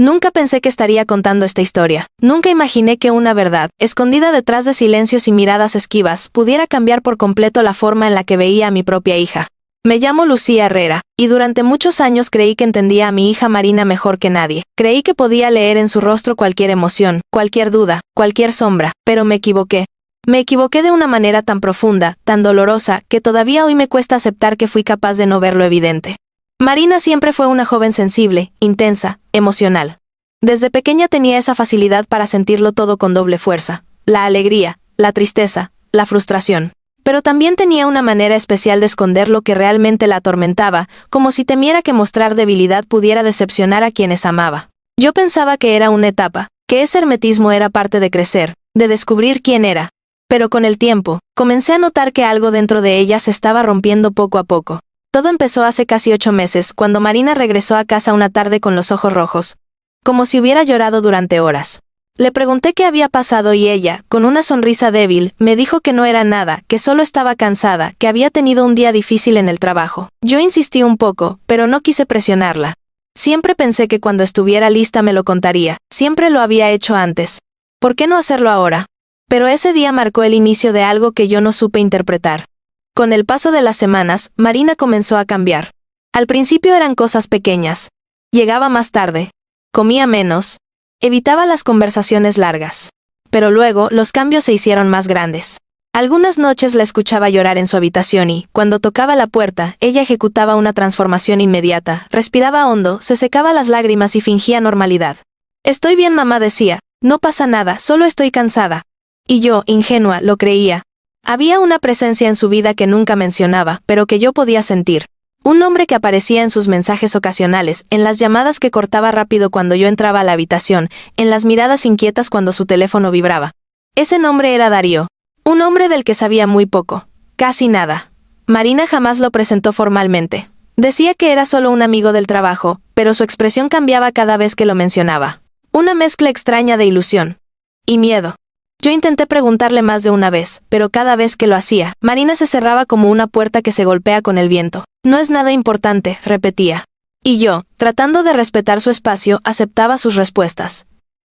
Nunca pensé que estaría contando esta historia. Nunca imaginé que una verdad, escondida detrás de silencios y miradas esquivas, pudiera cambiar por completo la forma en la que veía a mi propia hija. Me llamo Lucía Herrera, y durante muchos años creí que entendía a mi hija Marina mejor que nadie. Creí que podía leer en su rostro cualquier emoción, cualquier duda, cualquier sombra, pero me equivoqué. Me equivoqué de una manera tan profunda, tan dolorosa, que todavía hoy me cuesta aceptar que fui capaz de no ver lo evidente. Marina siempre fue una joven sensible, intensa, emocional. Desde pequeña tenía esa facilidad para sentirlo todo con doble fuerza: la alegría, la tristeza, la frustración. Pero también tenía una manera especial de esconder lo que realmente la atormentaba, como si temiera que mostrar debilidad pudiera decepcionar a quienes amaba. Yo pensaba que era una etapa, que ese hermetismo era parte de crecer, de descubrir quién era. Pero con el tiempo, comencé a notar que algo dentro de ella se estaba rompiendo poco a poco. Todo empezó hace casi 8 meses, cuando Marina regresó a casa una tarde con los ojos rojos, como si hubiera llorado durante horas. Le pregunté qué había pasado y ella, con una sonrisa débil, me dijo que no era nada, que solo estaba cansada, que había tenido un día difícil en el trabajo. Yo insistí un poco, pero no quise presionarla. Siempre pensé que cuando estuviera lista me lo contaría, siempre lo había hecho antes. ¿Por qué no hacerlo ahora? Pero ese día marcó el inicio de algo que yo no supe interpretar. Con el paso de las semanas, Marina comenzó a cambiar. Al principio eran cosas pequeñas. Llegaba más tarde. Comía menos. Evitaba las conversaciones largas. Pero luego, los cambios se hicieron más grandes. Algunas noches la escuchaba llorar en su habitación y, cuando tocaba la puerta, ella ejecutaba una transformación inmediata, respiraba hondo, se secaba las lágrimas y fingía normalidad. «Estoy bien, mamá», decía. «No pasa nada, solo estoy cansada». Y yo, ingenua, lo creía. Había una presencia en su vida que nunca mencionaba, pero que yo podía sentir. Un nombre que aparecía en sus mensajes ocasionales, en las llamadas que cortaba rápido cuando yo entraba a la habitación, en las miradas inquietas cuando su teléfono vibraba. Ese nombre era Darío. Un hombre del que sabía muy poco. Casi nada. Marina jamás lo presentó formalmente. Decía que era solo un amigo del trabajo, pero su expresión cambiaba cada vez que lo mencionaba. Una mezcla extraña de ilusión y miedo. Yo intenté preguntarle más de una vez, pero cada vez que lo hacía, Marina se cerraba como una puerta que se golpea con el viento. «No es nada importante», repetía. Y yo, tratando de respetar su espacio, aceptaba sus respuestas.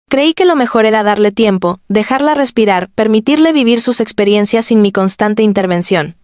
Creí que lo mejor era darle tiempo, dejarla respirar, permitirle vivir sus experiencias sin mi constante intervención.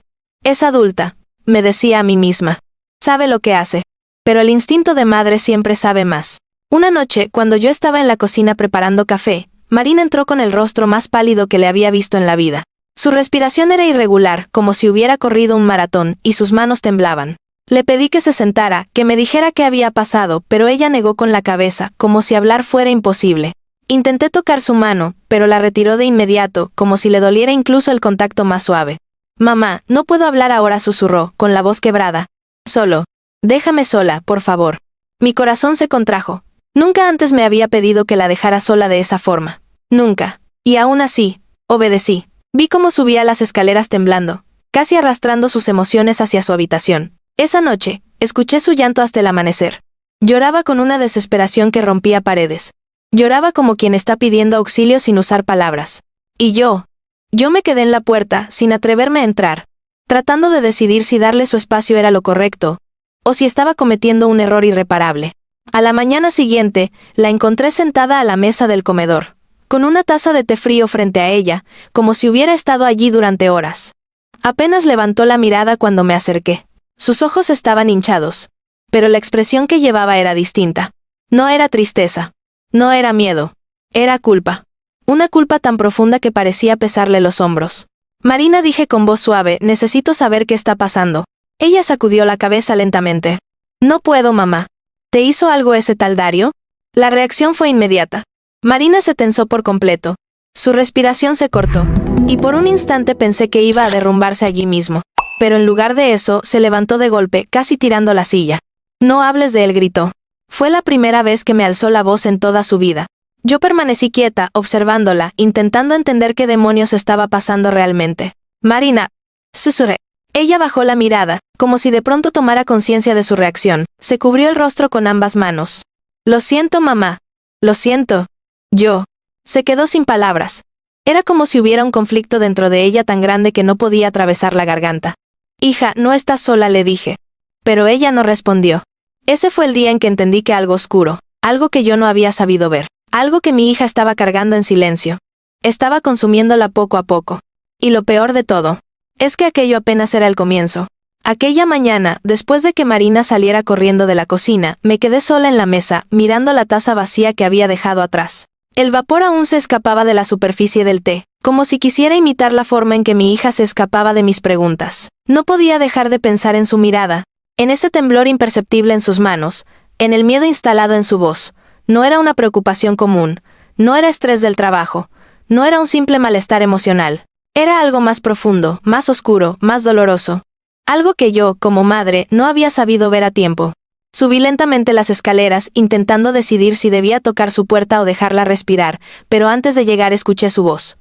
«Es adulta», me decía a mí misma. «Sabe lo que hace». Pero el instinto de madre siempre sabe más. Una noche, cuando yo estaba en la cocina preparando café, Marina entró con el rostro más pálido que le había visto en la vida. Su respiración era irregular, como si hubiera corrido un maratón, y sus manos temblaban. Le pedí que se sentara, que me dijera qué había pasado, pero ella negó con la cabeza, como si hablar fuera imposible. Intenté tocar su mano, pero la retiró de inmediato, como si le doliera incluso el contacto más suave. «Mamá, no puedo hablar ahora», susurró, con la voz quebrada. «Solo. Déjame sola, por favor». Mi corazón se contrajo. Nunca antes me había pedido que la dejara sola de esa forma. Nunca. Y aún así, obedecí. Vi cómo subía las escaleras temblando, casi arrastrando sus emociones hacia su habitación. Esa noche, escuché su llanto hasta el amanecer. Lloraba con una desesperación que rompía paredes. Lloraba como quien está pidiendo auxilio sin usar palabras. Y yo me quedé en la puerta, sin atreverme a entrar, tratando de decidir si darle su espacio era lo correcto, o si estaba cometiendo un error irreparable. A la mañana siguiente, la encontré sentada a la mesa del comedor, con una taza de té frío frente a ella, como si hubiera estado allí durante horas. Apenas levantó la mirada cuando me acerqué. Sus ojos estaban hinchados, pero la expresión que llevaba era distinta. No era tristeza, no era miedo, era culpa. Una culpa tan profunda que parecía pesarle los hombros. «Marina», dije con voz suave, «necesito saber qué está pasando». Ella sacudió la cabeza lentamente. «No puedo, mamá». «¿Te hizo algo ese tal Darío?» La reacción fue inmediata. Marina se tensó por completo. Su respiración se cortó, y por un instante pensé que iba a derrumbarse allí mismo. Pero en lugar de eso, se levantó de golpe, casi tirando la silla. «No hables de él», gritó. Fue la primera vez que me alzó la voz en toda su vida. Yo permanecí quieta, observándola, intentando entender qué demonios estaba pasando realmente. «Marina», susurré. Ella bajó la mirada, como si de pronto tomara conciencia de su reacción. Se cubrió el rostro con ambas manos. «Lo siento, mamá. Lo siento». Yo. Se quedó sin palabras. Era como si hubiera un conflicto dentro de ella tan grande que no podía atravesar la garganta. «Hija, no estás sola», le dije. Pero ella no respondió. Ese fue el día en que entendí que algo oscuro, algo que yo no había sabido ver, algo que mi hija estaba cargando en silencio. Estaba consumiéndola poco a poco. Y lo peor de todo, es que aquello apenas era el comienzo. Aquella mañana, después de que Marina saliera corriendo de la cocina, me quedé sola en la mesa, mirando la taza vacía que había dejado atrás. El vapor aún se escapaba de la superficie del té, como si quisiera imitar la forma en que mi hija se escapaba de mis preguntas. No podía dejar de pensar en su mirada, en ese temblor imperceptible en sus manos, en el miedo instalado en su voz. No era una preocupación común, no era estrés del trabajo, no era un simple malestar emocional. Era algo más profundo, más oscuro, más doloroso. Algo que yo, como madre, no había sabido ver a tiempo. Subí lentamente las escaleras, intentando decidir si debía tocar su puerta o dejarla respirar, pero antes de llegar escuché su voz.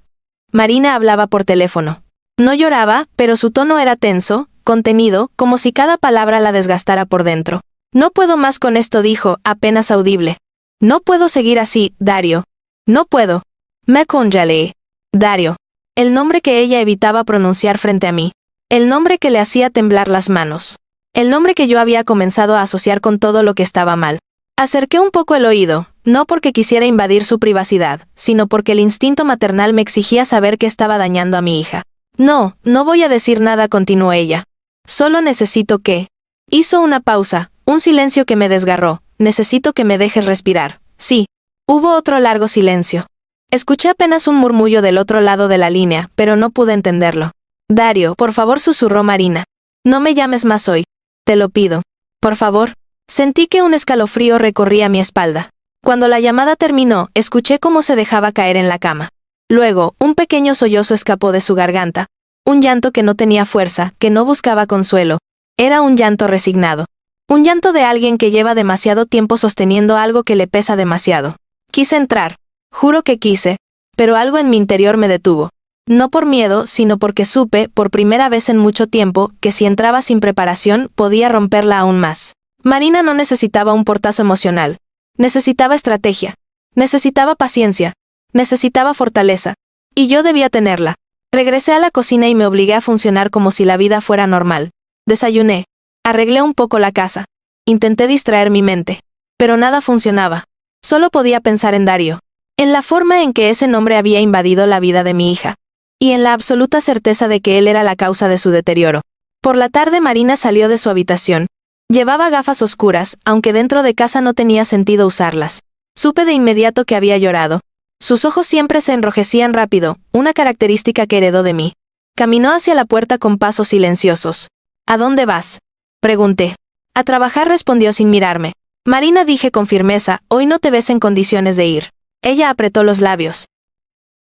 Marina hablaba por teléfono. No lloraba, pero su tono era tenso, contenido, como si cada palabra la desgastara por dentro. No puedo más con esto, dijo, apenas audible. No puedo seguir así, Dario. No puedo. Me congelé. Dario. El nombre que ella evitaba pronunciar frente a mí. El nombre que le hacía temblar las manos. El nombre que yo había comenzado a asociar con todo lo que estaba mal. Acerqué un poco el oído, no porque quisiera invadir su privacidad, sino porque el instinto maternal me exigía saber que estaba dañando a mi hija. No, no voy a decir nada, continuó ella. Solo necesito que... Hizo una pausa, un silencio que me desgarró. Necesito que me dejes respirar. Sí. Hubo otro largo silencio. Escuché apenas un murmullo del otro lado de la línea, pero no pude entenderlo. Dario, por favor, susurró Marina. No me llames más hoy. Te lo pido. Por favor. Sentí que un escalofrío recorría mi espalda. Cuando la llamada terminó, escuché cómo se dejaba caer en la cama. Luego, un pequeño sollozo escapó de su garganta. Un llanto que no tenía fuerza, que no buscaba consuelo. Era un llanto resignado. Un llanto de alguien que lleva demasiado tiempo sosteniendo algo que le pesa demasiado. Quise entrar. Juro que quise. Pero algo en mi interior me detuvo. No por miedo, sino porque supe, por primera vez en mucho tiempo, que si entraba sin preparación, podía romperla aún más. Marina no necesitaba un portazo emocional. Necesitaba estrategia. Necesitaba paciencia. Necesitaba fortaleza. Y yo debía tenerla. Regresé a la cocina y me obligué a funcionar como si la vida fuera normal. Desayuné. Arreglé un poco la casa. Intenté distraer mi mente. Pero nada funcionaba. Solo podía pensar en Dario. En la forma en que ese nombre había invadido la vida de mi hija. Y en la absoluta certeza de que él era la causa de su deterioro. Por la tarde Marina salió de su habitación. Llevaba gafas oscuras, aunque dentro de casa no tenía sentido usarlas. Supe de inmediato que había llorado. Sus ojos siempre se enrojecían rápido, una característica que heredó de mí. Caminó hacia la puerta con pasos silenciosos. ¿A dónde vas?, pregunté. A trabajar, respondió sin mirarme. Marina, dije con firmeza, hoy no te ves en condiciones de ir. Ella apretó los labios.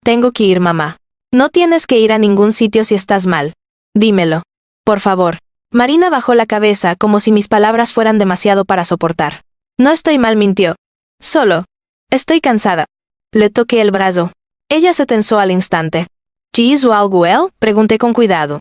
Tengo que ir, mamá. No tienes que ir a ningún sitio si estás mal. Dímelo. Por favor. Marina bajó la cabeza como si mis palabras fueran demasiado para soportar. No estoy mal, mintió. Solo. Estoy cansada. Le toqué el brazo. Ella se tensó al instante. ¿Hizo algo él?, pregunté con cuidado.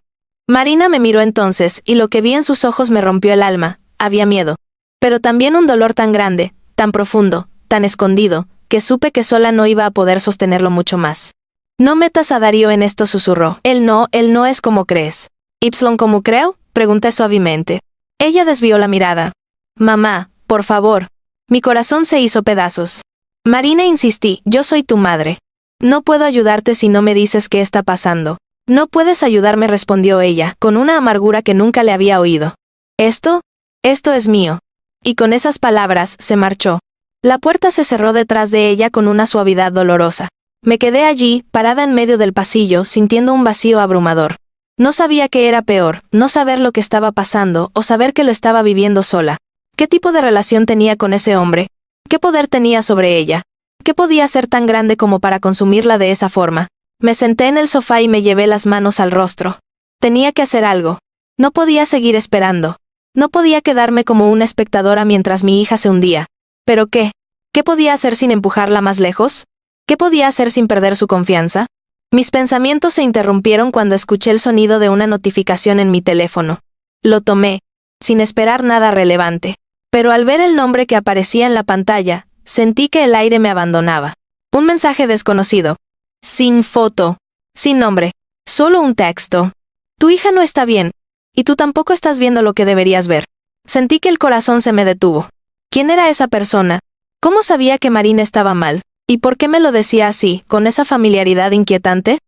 Marina me miró entonces, y lo que vi en sus ojos me rompió el alma. Había miedo. Pero también un dolor tan grande, tan profundo, tan escondido, que supe que sola no iba a poder sostenerlo mucho más. No metas a Dario en esto, susurró. Él no es como crees. ¿Y como creo?, pregunté suavemente. Ella desvió la mirada. Mamá, por favor. Mi corazón se hizo pedazos. Marina, insistí, yo soy tu madre. No puedo ayudarte si no me dices qué está pasando. No puedes ayudarme, respondió ella, con una amargura que nunca le había oído. Esto es mío. Y con esas palabras, se marchó. La puerta se cerró detrás de ella con una suavidad dolorosa. Me quedé allí, parada en medio del pasillo, sintiendo un vacío abrumador. No sabía qué era peor, no saber lo que estaba pasando, o saber que lo estaba viviendo sola. ¿Qué tipo de relación tenía con ese hombre? ¿Qué poder tenía sobre ella? ¿Qué podía ser tan grande como para consumirla de esa forma? Me senté en el sofá y me llevé las manos al rostro. Tenía que hacer algo. No podía seguir esperando. No podía quedarme como una espectadora mientras mi hija se hundía. ¿Pero qué? ¿Qué podía hacer sin empujarla más lejos? ¿Qué podía hacer sin perder su confianza? Mis pensamientos se interrumpieron cuando escuché el sonido de una notificación en mi teléfono. Lo tomé, sin esperar nada relevante. Pero al ver el nombre que aparecía en la pantalla, sentí que el aire me abandonaba. Un mensaje desconocido. Sin foto. Sin nombre. Solo un texto. Tu hija no está bien. Y tú tampoco estás viendo lo que deberías ver. Sentí que el corazón se me detuvo. ¿Quién era esa persona? ¿Cómo sabía que Marina estaba mal? ¿Y por qué me lo decía así, con esa familiaridad inquietante?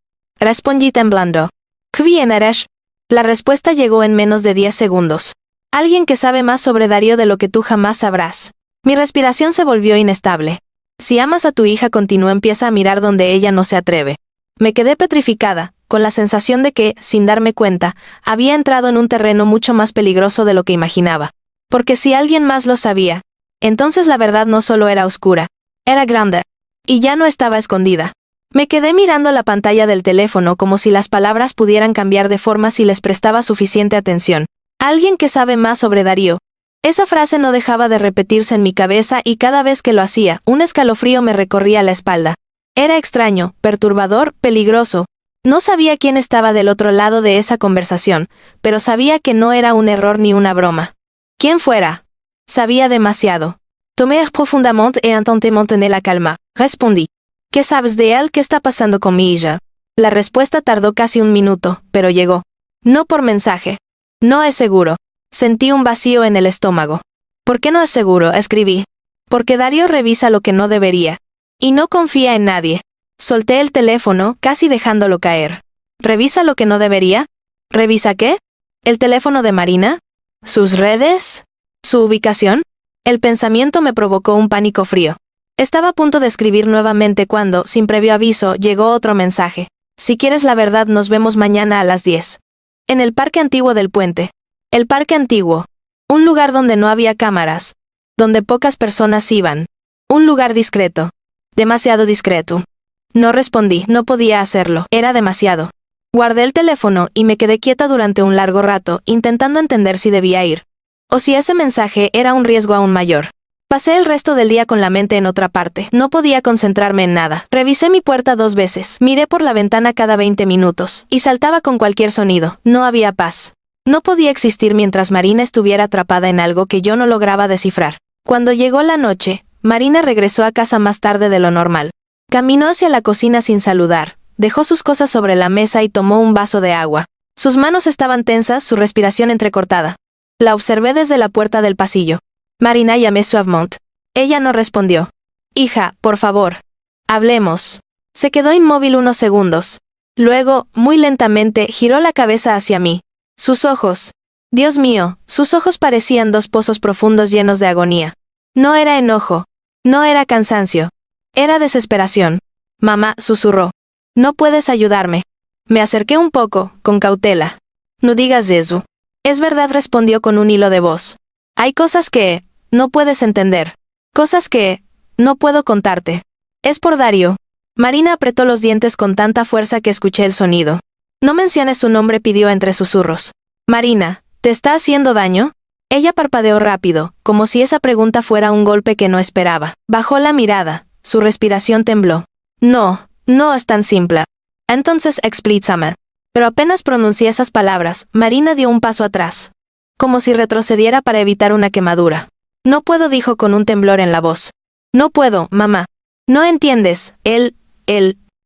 Respondí temblando. ¿Quién eres? La respuesta llegó en menos de 10 segundos. Alguien que sabe más sobre Darío de lo que tú jamás sabrás. Mi respiración se volvió inestable. Si amas a tu hija, empieza a mirar donde ella no se atreve. Me quedé petrificada, con la sensación de que, sin darme cuenta, había entrado en un terreno mucho más peligroso de lo que imaginaba. Porque si alguien más lo sabía, entonces la verdad no solo era oscura, era grande. Y ya no estaba escondida. Me quedé mirando la pantalla del teléfono como si las palabras pudieran cambiar de forma si les prestaba suficiente atención. Alguien que sabe más sobre Darío. Esa frase no dejaba de repetirse en mi cabeza y cada vez que lo hacía, un escalofrío me recorría la espalda. Era extraño, perturbador, peligroso. No sabía quién estaba del otro lado de esa conversación, pero sabía que no era un error ni una broma. ¿Quién fuera? Sabía demasiado. Tomé profundamente e intenté mantener la calma. Respondí. ¿Qué sabes de él? ¿Qué está pasando con mi hija? La respuesta tardó casi un minuto, pero llegó. No por mensaje. No es seguro. Sentí un vacío en el estómago. ¿Por qué no es seguro? Escribí. Porque Darío revisa lo que no debería. Y no confía en nadie. Solté el teléfono, casi dejándolo caer. ¿Revisa lo que no debería? ¿Revisa qué? ¿El teléfono de Marina? ¿Sus redes? ¿Su ubicación? El pensamiento me provocó un pánico frío. Estaba a punto de escribir nuevamente cuando, sin previo aviso, llegó otro mensaje. Si quieres la verdad, nos vemos mañana a las 10. En el parque antiguo del puente. El parque antiguo. Un lugar donde no había cámaras. Donde pocas personas iban. Un lugar discreto. Demasiado discreto. No respondí, no podía hacerlo, era demasiado. Guardé el teléfono y me quedé quieta durante un largo rato, intentando entender si debía ir. O si ese mensaje era un riesgo aún mayor. Pasé el resto del día con la mente en otra parte, no podía concentrarme en nada. Revisé mi puerta 2 veces, miré por la ventana cada 20 minutos, y saltaba con cualquier sonido, no había paz. No podía existir mientras Marina estuviera atrapada en algo que yo no lograba descifrar. Cuando llegó la noche, Marina regresó a casa más tarde de lo normal. Caminó hacia la cocina sin saludar, dejó sus cosas sobre la mesa y tomó un vaso de agua. Sus manos estaban tensas, su respiración entrecortada. La observé desde la puerta del pasillo. Marina, llamé suavemente. Ella no respondió. Hija, por favor. Hablemos. Se quedó inmóvil unos segundos. Luego, muy lentamente, giró la cabeza hacia mí. Sus ojos. Dios mío, sus ojos parecían 2 pozos profundos llenos de agonía. No era enojo. No era cansancio. Era desesperación. Mamá, susurró. No puedes ayudarme. Me acerqué un poco, con cautela. No digas eso. Es verdad, respondió con un hilo de voz. Hay cosas que no puedes entender. Cosas que no puedo contarte. Es por Darío. Marina apretó los dientes con tanta fuerza que escuché el sonido. No menciones su nombre, pidió entre susurros. Marina, ¿te está haciendo daño? Ella parpadeó rápido, como si esa pregunta fuera un golpe que no esperaba. Bajó la mirada. Su respiración tembló. No, no es tan simple. Entonces explícame. Pero apenas pronuncié esas palabras, Marina dio un paso atrás. Como si retrocediera para evitar una quemadura. No puedo, dijo con un temblor en la voz. No puedo, mamá. No entiendes. Él.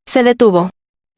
Se detuvo.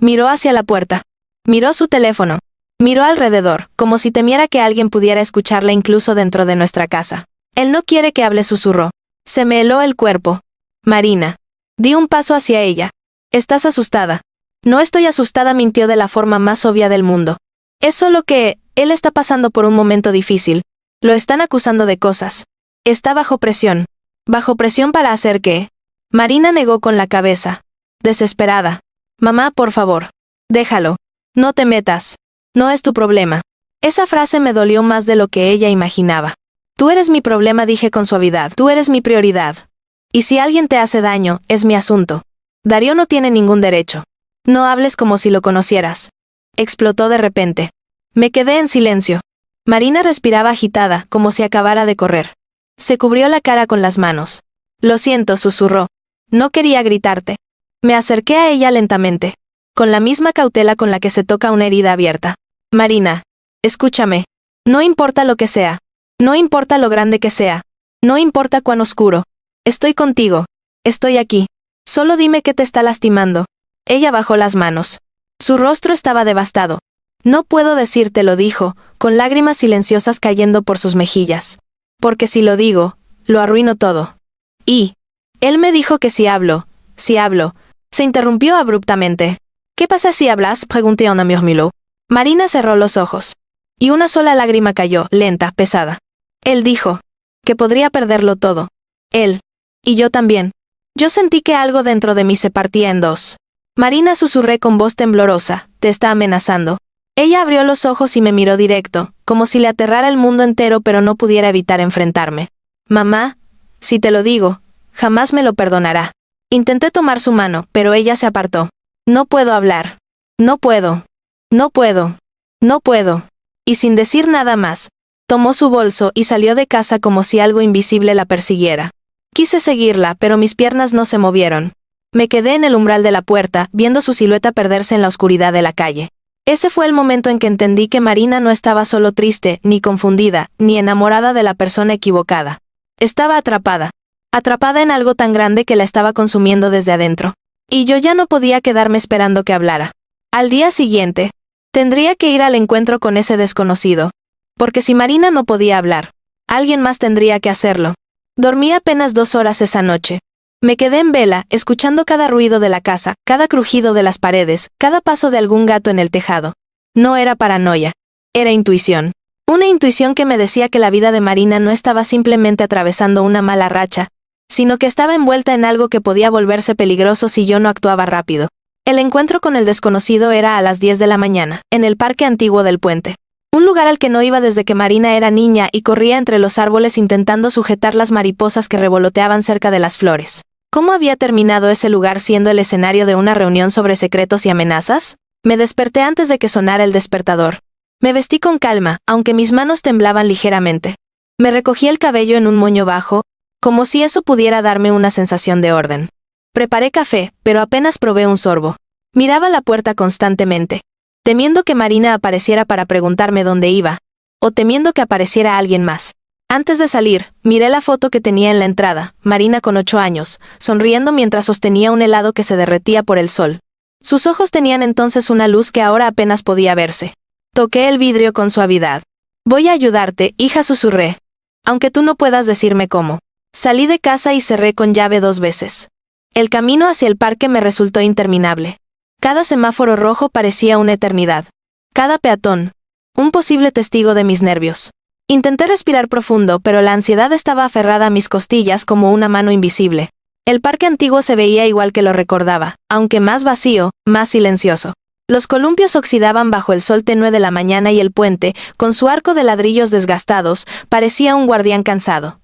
Miró hacia la puerta. Miró su teléfono. Miró alrededor, como si temiera que alguien pudiera escucharla incluso dentro de nuestra casa. Él no quiere que hable, susurró. Se me heló el cuerpo. Marina. Di un paso hacia ella. Estás asustada. No estoy asustada, mintió de la forma más obvia del mundo. Es solo que él está pasando por un momento difícil. Lo están acusando de cosas. Está bajo presión. ¿Bajo presión para hacer qué? Marina negó con la cabeza. Desesperada. Mamá, por favor. Déjalo. No te metas. No es tu problema. Esa frase me dolió más de lo que ella imaginaba. Tú eres mi problema, dije con suavidad. Tú eres mi prioridad. Y si alguien te hace daño, es mi asunto. Darío no tiene ningún derecho. No hables como si lo conocieras. Explotó de repente. Me quedé en silencio. Marina respiraba agitada, como si acabara de correr. Se cubrió la cara con las manos. Lo siento, susurró. No quería gritarte. Me acerqué a ella lentamente, con la misma cautela con la que se toca una herida abierta. Marina, escúchame. No importa lo que sea. No importa lo grande que sea. No importa cuán oscuro. Estoy contigo. Estoy aquí. Solo dime qué te está lastimando. Ella bajó las manos. Su rostro estaba devastado. No puedo decirte, lo dijo, con lágrimas silenciosas cayendo por sus mejillas. Porque si lo digo, lo arruino todo. Y Él me dijo que si hablo. Se interrumpió abruptamente. ¿Qué pasa si hablas? Pregunté en murmuró. Marina cerró los ojos. Y una sola lágrima cayó, lenta, pesada. Él dijo que podría perderlo todo. Él. Y yo también. Yo sentí que algo dentro de mí se partía en dos. Marina, susurré con voz temblorosa, te está amenazando. Ella abrió los ojos y me miró directo, como si le aterrara el mundo entero pero no pudiera evitar enfrentarme. Mamá, si te lo digo, jamás me lo perdonará. Intenté tomar su mano, pero ella se apartó. No puedo hablar. No puedo. No puedo. No puedo. Y sin decir nada más, tomó su bolso y salió de casa como si algo invisible la persiguiera. Quise seguirla, pero mis piernas no se movieron. Me quedé en el umbral de la puerta, viendo su silueta perderse en la oscuridad de la calle. Ese fue el momento en que entendí que Marina no estaba solo triste, ni confundida, ni enamorada de la persona equivocada. Estaba atrapada. Atrapada en algo tan grande que la estaba consumiendo desde adentro. Y yo ya no podía quedarme esperando que hablara. Al día siguiente, tendría que ir al encuentro con ese desconocido. Porque si Marina no podía hablar, alguien más tendría que hacerlo. Dormí apenas 2 horas esa noche. Me quedé en vela, escuchando cada ruido de la casa, cada crujido de las paredes, cada paso de algún gato en el tejado. No era paranoia. Era intuición. Una intuición que me decía que la vida de Marina no estaba simplemente atravesando una mala racha, sino que estaba envuelta en algo que podía volverse peligroso si yo no actuaba rápido. El encuentro con el desconocido era a las 10 de la mañana, en el parque antiguo del puente. Un lugar al que no iba desde que Marina era niña y corría entre los árboles intentando sujetar las mariposas que revoloteaban cerca de las flores. ¿Cómo había terminado ese lugar siendo el escenario de una reunión sobre secretos y amenazas? Me desperté antes de que sonara el despertador. Me vestí con calma, aunque mis manos temblaban ligeramente. Me recogí el cabello en un moño bajo, como si eso pudiera darme una sensación de orden. Preparé café, pero apenas probé un sorbo. Miraba la puerta constantemente, temiendo que Marina apareciera para preguntarme dónde iba, o temiendo que apareciera alguien más. Antes de salir, miré la foto que tenía en la entrada, Marina con 8 años, sonriendo mientras sostenía un helado que se derretía por el sol. Sus ojos tenían entonces una luz que ahora apenas podía verse. Toqué el vidrio con suavidad. Voy a ayudarte, hija, susurré. Aunque tú no puedas decirme cómo. Salí de casa y cerré con llave 2 veces. El camino hacia el parque me resultó interminable. Cada semáforo rojo parecía una eternidad. Cada peatón, un posible testigo de mis nervios. Intenté respirar profundo, pero la ansiedad estaba aferrada a mis costillas como una mano invisible. El parque antiguo se veía igual que lo recordaba, aunque más vacío, más silencioso. Los columpios oxidaban bajo el sol tenue de la mañana y el puente, con su arco de ladrillos desgastados, parecía un guardián cansado.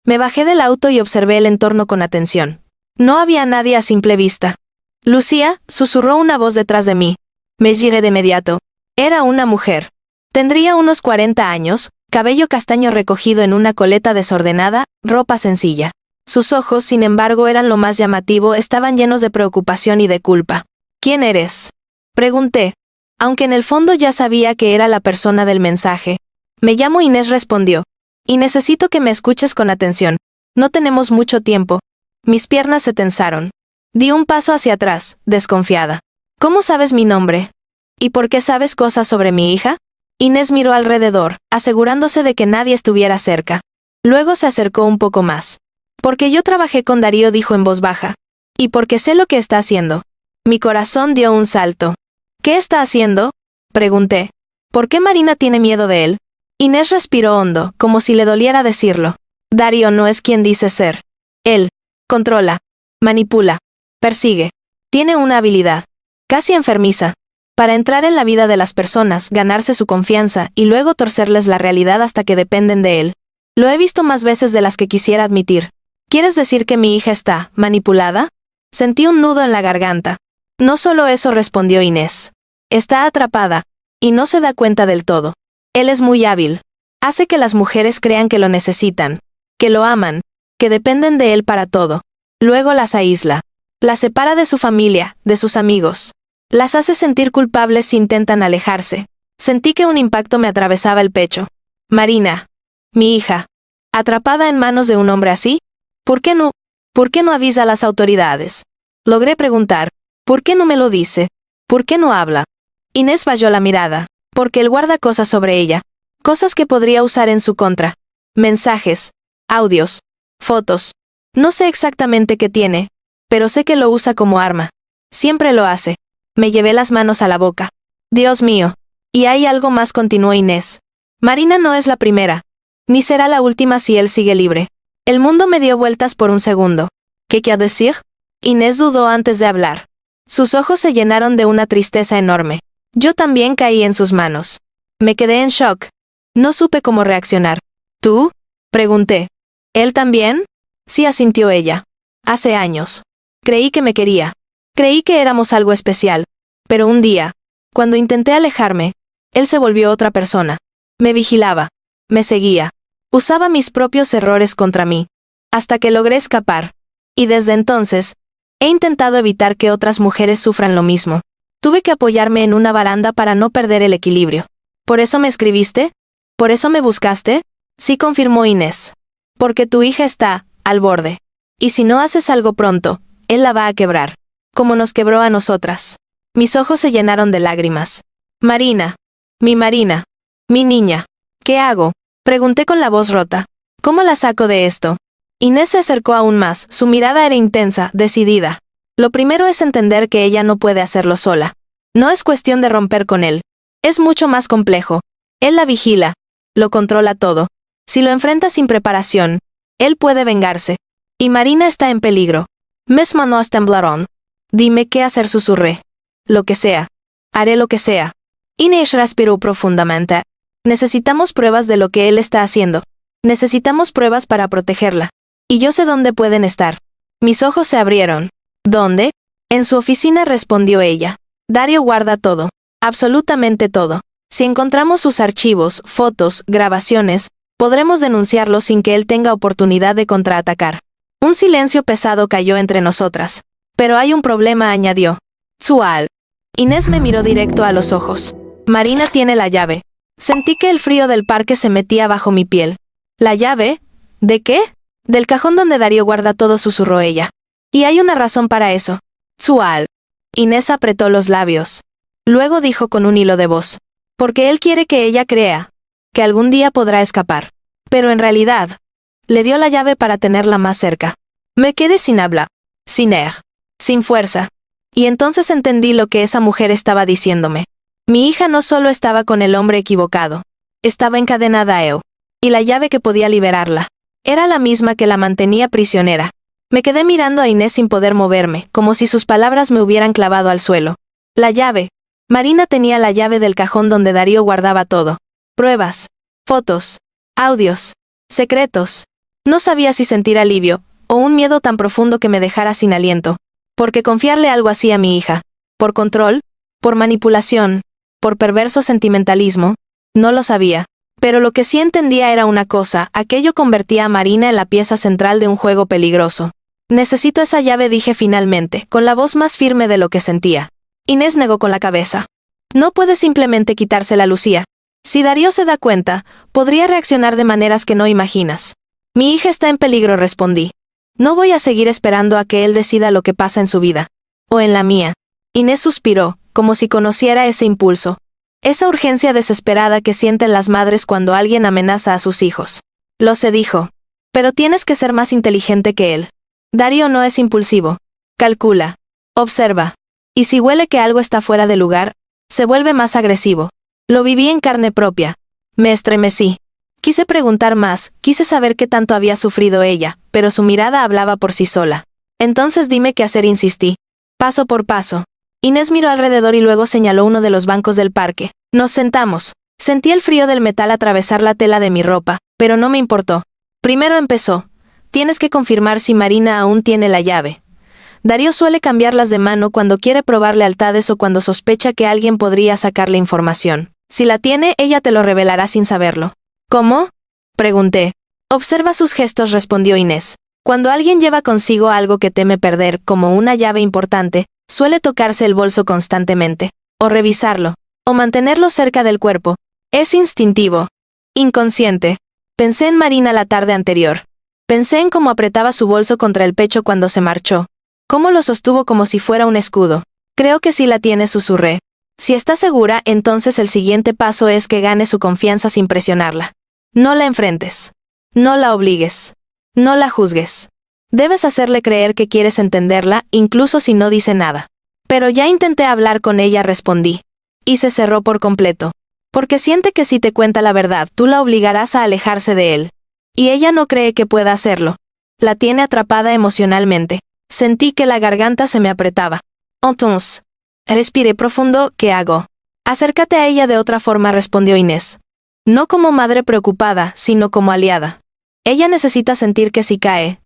Me bajé del auto y observé el entorno con atención. No había nadie a simple vista. Lucía, susurró una voz detrás de mí. Me giré de inmediato. Era una mujer. Tendría unos 40 años, cabello castaño recogido en una coleta desordenada, ropa sencilla. Sus ojos, sin embargo, eran lo más llamativo, estaban llenos de preocupación y de culpa. ¿Quién eres?, pregunté, aunque en el fondo ya sabía que era la persona del mensaje. Me llamo Inés, respondió. Y necesito que me escuches con atención. No tenemos mucho tiempo. Mis piernas se tensaron. Di un paso hacia atrás, desconfiada. ¿Cómo sabes mi nombre? ¿Y por qué sabes cosas sobre mi hija? Inés miró alrededor, asegurándose de que nadie estuviera cerca. Luego se acercó un poco más. Porque yo trabajé con Darío, dijo en voz baja. Y porque sé lo que está haciendo. Mi corazón dio un salto. ¿Qué está haciendo?, pregunté. ¿Por qué Marina tiene miedo de él? Inés respiró hondo, como si le doliera decirlo. Darío no es quien dice ser. Él controla, manipula, persigue. Tiene una habilidad, casi enfermiza, para entrar en la vida de las personas, ganarse su confianza y luego torcerles la realidad hasta que dependen de él. Lo he visto más veces de las que quisiera admitir. ¿Quieres decir que mi hija está manipulada? Sentí un nudo en la garganta. No solo eso, respondió Inés. Está atrapada, y no se da cuenta del todo. Él es muy hábil. Hace que las mujeres crean que lo necesitan, que lo aman, que dependen de él para todo. Luego las aísla. Las separa de su familia, de sus amigos. Las hace sentir culpables si intentan alejarse. Sentí que un impacto me atravesaba el pecho. Marina, mi hija, atrapada en manos de un hombre así. ¿Por qué no avisa a las autoridades? Logré preguntar. ¿Por qué no me lo dice? ¿Por qué no habla? Inés bajó la mirada. Porque él guarda cosas sobre ella. Cosas que podría usar en su contra. Mensajes, audios, fotos. No sé exactamente qué tiene, pero sé que lo usa como arma. Siempre lo hace. Me llevé las manos a la boca. Dios mío. Y hay algo más, continuó Inés. Marina no es la primera. Ni será la última si él sigue libre. El mundo me dio vueltas por un segundo. ¿Qué quiere decir? Inés dudó antes de hablar. Sus ojos se llenaron de una tristeza enorme. Yo también caí en sus manos. Me quedé en shock. No supe cómo reaccionar. ¿Tú? Pregunté. ¿Él también? Sí, asintió ella. Hace años. Creí que me quería. Creí que éramos algo especial. Pero un día, cuando intenté alejarme, él se volvió otra persona. Me vigilaba. Me seguía. Usaba mis propios errores contra mí. Hasta que logré escapar. Y desde entonces, he intentado evitar que otras mujeres sufran lo mismo. Tuve que apoyarme en una baranda para no perder el equilibrio. ¿Por eso me escribiste? ¿Por eso me buscaste? Sí, confirmó Inés. Porque tu hija está al borde. Y si no haces algo pronto, él la va a quebrar. Como nos quebró a nosotras. Mis ojos se llenaron de lágrimas. Marina. Mi niña. ¿Qué hago? Pregunté con la voz rota. ¿Cómo la saco de esto? Inés se acercó aún más, su mirada era intensa, decidida. Lo primero es entender que ella no puede hacerlo sola. No es cuestión de romper con él. Es mucho más complejo. Él la vigila. Lo controla todo. Si lo enfrenta sin preparación, él puede vengarse. Y Marina está en peligro. Mis manos temblaron. Dime qué hacer, susurré. Lo que sea. Haré lo que sea. Inés respiró profundamente. Necesitamos pruebas de lo que él está haciendo. Necesitamos pruebas para protegerla. Y yo sé dónde pueden estar. Mis ojos se abrieron. ¿Dónde? En su oficina, respondió ella. Darío guarda todo. Absolutamente todo. Si encontramos sus archivos, fotos, grabaciones, podremos denunciarlo sin que él tenga oportunidad de contraatacar. Un silencio pesado cayó entre nosotras. Pero hay un problema, añadió. Sual. Inés me miró directo a los ojos. Marina tiene la llave. Sentí que el frío del parque se metía bajo mi piel. ¿La llave? ¿De qué? Del cajón donde Darío guarda todo, susurró ella. Y hay una razón para eso. Sual. Inés apretó los labios. Luego dijo con un hilo de voz. Porque él quiere que ella crea que algún día podrá escapar. Pero en realidad, le dio la llave para tenerla más cerca. Me quedé sin habla, sin air, sin fuerza. Y entonces entendí lo que esa mujer estaba diciéndome. Mi hija no solo estaba con el hombre equivocado, estaba encadenada a él. Y la llave que podía liberarla era la misma que la mantenía prisionera. Me quedé mirando a Inés sin poder moverme, como si sus palabras me hubieran clavado al suelo. La llave. Marina tenía la llave del cajón donde Darío guardaba todo. Pruebas, fotos, audios, secretos. No sabía si sentir alivio, o un miedo tan profundo que me dejara sin aliento. Porque confiarle algo así a mi hija. ¿Por control? ¿Por manipulación? ¿Por perverso sentimentalismo? No lo sabía. Pero lo que sí entendía era una cosa, aquello convertía a Marina en la pieza central de un juego peligroso. Necesito esa llave, dije finalmente, con la voz más firme de lo que sentía. Inés negó con la cabeza. No puede simplemente quitársela, Lucía. Si Darío se da cuenta, podría reaccionar de maneras que no imaginas. Mi hija está en peligro, respondí. No voy a seguir esperando a que él decida lo que pasa en su vida. O en la mía. Inés suspiró, como si conociera ese impulso. Esa urgencia desesperada que sienten las madres cuando alguien amenaza a sus hijos. Lo sé, dijo. Pero tienes que ser más inteligente que él. Darío no es impulsivo. Calcula. Observa. Y si huele que algo está fuera de lugar, se vuelve más agresivo. Lo viví en carne propia. Me estremecí. Quise preguntar más, quise saber qué tanto había sufrido ella, pero su mirada hablaba por sí sola. Entonces dime qué hacer, insistí. Paso por paso. Inés miró alrededor y luego señaló uno de los bancos del parque. Nos sentamos. Sentí el frío del metal atravesar la tela de mi ropa, pero no me importó. Primero empezó. Tienes que confirmar si Marina aún tiene la llave. Darío suele cambiarlas de mano cuando quiere probar lealtades o cuando sospecha que alguien podría sacarle información. Si la tiene, ella te lo revelará sin saberlo. ¿Cómo? Pregunté. Observa sus gestos, respondió Inés. Cuando alguien lleva consigo algo que teme perder, como una llave importante, suele tocarse el bolso constantemente, o revisarlo, o mantenerlo cerca del cuerpo. Es instintivo. Inconsciente. Pensé en Marina la tarde anterior. Pensé en cómo apretaba su bolso contra el pecho cuando se marchó. Cómo lo sostuvo como si fuera un escudo. Creo que sí la tiene, susurré. Si está segura, entonces el siguiente paso es que gane su confianza sin presionarla. No la enfrentes. No la obligues. No la juzgues. Debes hacerle creer que quieres entenderla, incluso si no dice nada. Pero ya intenté hablar con ella, respondí. Y se cerró por completo. Porque siente que si te cuenta la verdad, tú la obligarás a alejarse de él. Y ella no cree que pueda hacerlo. La tiene atrapada emocionalmente. Sentí que la garganta se me apretaba. Entonces, respiré profundo, ¿qué hago? Acércate a ella de otra forma, respondió Inés. No como madre preocupada, sino como aliada. Ella necesita sentir que si cae,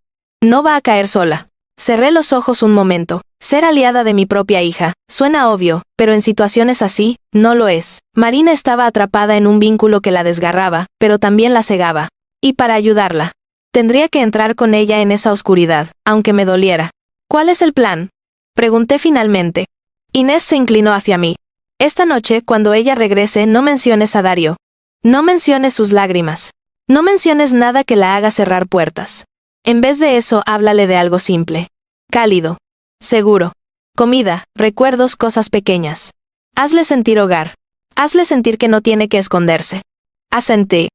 no va a caer sola. Cerré los ojos un momento. Ser aliada de mi propia hija, suena obvio, pero en situaciones así, no lo es. Marina estaba atrapada en un vínculo que la desgarraba, pero también la cegaba. Y para ayudarla, tendría que entrar con ella en esa oscuridad, aunque me doliera. ¿Cuál es el plan? Pregunté finalmente. Inés se inclinó hacia mí. Esta noche, cuando ella regrese, no menciones a Darío. No menciones sus lágrimas. No menciones nada que la haga cerrar puertas. En vez de eso, háblale de algo simple. Cálido. Seguro. Comida, recuerdos, cosas pequeñas. Hazle sentir hogar. Hazle sentir que no tiene que esconderse. Asentí.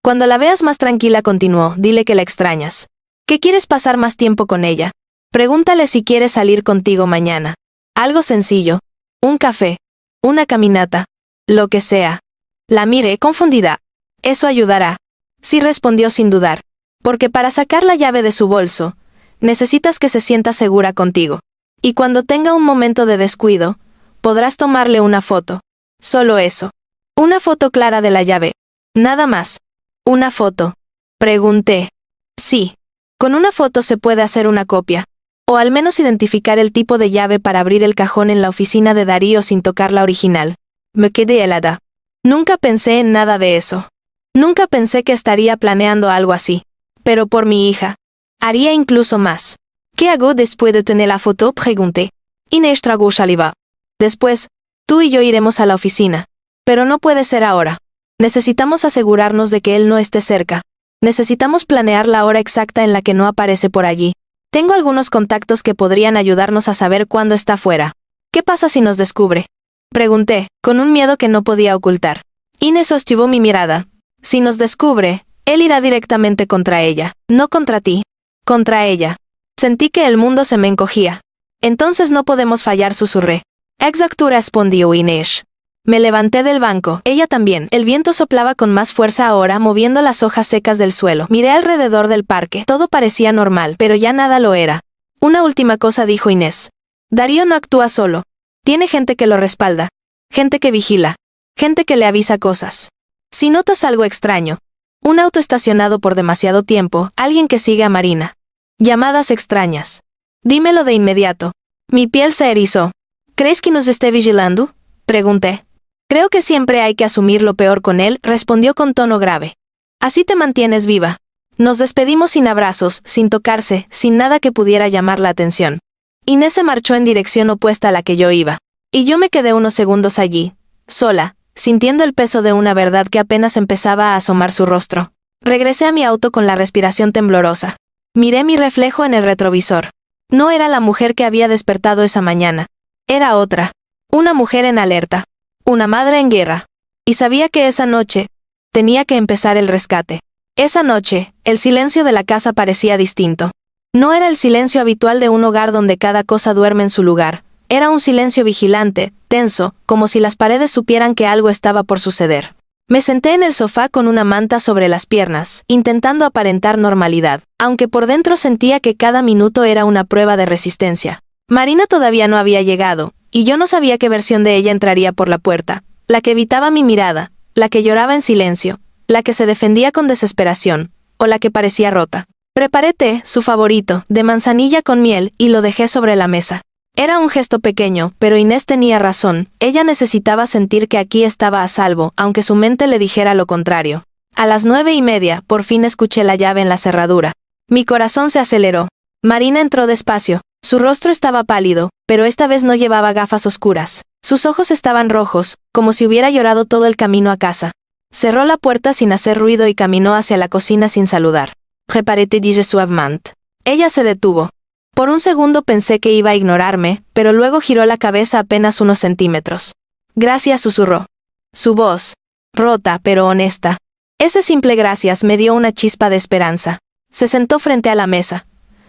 Cuando la veas más tranquila, continuó, dile que la extrañas. Que quieres pasar más tiempo con ella. Pregúntale si quiere salir contigo mañana. Algo sencillo. Un café. Una caminata. Lo que sea. La miré confundida. Eso ayudará. Sí, respondió sin dudar. Porque para sacar la llave de su bolso, necesitas que se sienta segura contigo. Y cuando tenga un momento de descuido, podrás tomarle una foto. Solo eso. Una foto clara de la llave. Nada más. ¿Una foto? Pregunté. Sí. Con una foto se puede hacer una copia. O al menos identificar el tipo de llave para abrir el cajón en la oficina de Darío sin tocar la original. Me quedé helada. Nunca pensé en nada de eso. Nunca pensé que estaría planeando algo así. Pero por mi hija. Haría incluso más. ¿Qué hago después de tener la foto?, pregunté. Inés tragó saliva. Después, tú y yo iremos a la oficina. Pero no puede ser ahora. Necesitamos asegurarnos de que él no esté cerca. Necesitamos planear la hora exacta en la que no aparece por allí. Tengo algunos contactos que podrían ayudarnos a saber cuándo está fuera. ¿Qué pasa si nos descubre? Pregunté, con un miedo que no podía ocultar. Inés sostuvo mi mirada. Si nos descubre, él irá directamente contra ella, no contra ti. Contra ella. Sentí que el mundo se me encogía. Entonces no podemos fallar, susurré. Exacto, respondió Inés. Me levanté del banco, ella también. El viento soplaba con más fuerza ahora, moviendo las hojas secas del suelo. Miré alrededor del parque. Todo parecía normal, pero ya nada lo era. Una última cosa, dijo Inés. Darío no actúa solo. Tiene gente que lo respalda. Gente que vigila. Gente que le avisa cosas. Si notas algo extraño. Un auto estacionado por demasiado tiempo, alguien que sigue a Marina. Llamadas extrañas. Dímelo de inmediato. Mi piel se erizó. ¿Crees que nos esté vigilando? Pregunté. Creo que siempre hay que asumir lo peor con él, respondió con tono grave. Así te mantienes viva. Nos despedimos sin abrazos, sin tocarse, sin nada que pudiera llamar la atención. Inés se marchó en dirección opuesta a la que yo iba. Y yo me quedé unos segundos allí, sola, sintiendo el peso de una verdad que apenas empezaba a asomar su rostro. Regresé a mi auto con la respiración temblorosa. Miré mi reflejo en el retrovisor. No era la mujer que había despertado esa mañana. Era otra. Una mujer en alerta. Una madre en guerra. Y sabía que esa noche tenía que empezar el rescate. Esa noche, el silencio de la casa parecía distinto. No era el silencio habitual de un hogar donde cada cosa duerme en su lugar. Era un silencio vigilante, tenso, como si las paredes supieran que algo estaba por suceder. Me senté en el sofá con una manta sobre las piernas, intentando aparentar normalidad, aunque por dentro sentía que cada minuto era una prueba de resistencia. Marina todavía no había llegado, y yo no sabía qué versión de ella entraría por la puerta, la que evitaba mi mirada, la que lloraba en silencio, la que se defendía con desesperación, o la que parecía rota. Preparé té, su favorito, de manzanilla con miel, y lo dejé sobre la mesa. Era un gesto pequeño, pero Inés tenía razón, ella necesitaba sentir que aquí estaba a salvo, aunque su mente le dijera lo contrario. A las 9:30, por fin escuché la llave en la cerradura. Mi corazón se aceleró. Marina entró despacio. Su rostro estaba pálido, pero esta vez no llevaba gafas oscuras. Sus ojos estaban rojos, como si hubiera llorado todo el camino a casa. Cerró la puerta sin hacer ruido y caminó hacia la cocina sin saludar. Préparate, dije suavemente. Ella se detuvo. Por un segundo pensé que iba a ignorarme, pero luego giró la cabeza apenas unos centímetros. Gracias, susurró. Su voz, rota pero honesta. Ese simple gracias me dio una chispa de esperanza. Se sentó frente a la mesa.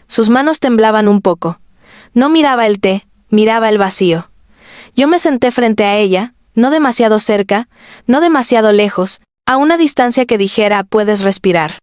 Sus manos temblaban un poco. No miraba el té, miraba el vacío. Yo me senté frente a ella, no demasiado cerca, no demasiado lejos, a una distancia que dijera puedes respirar.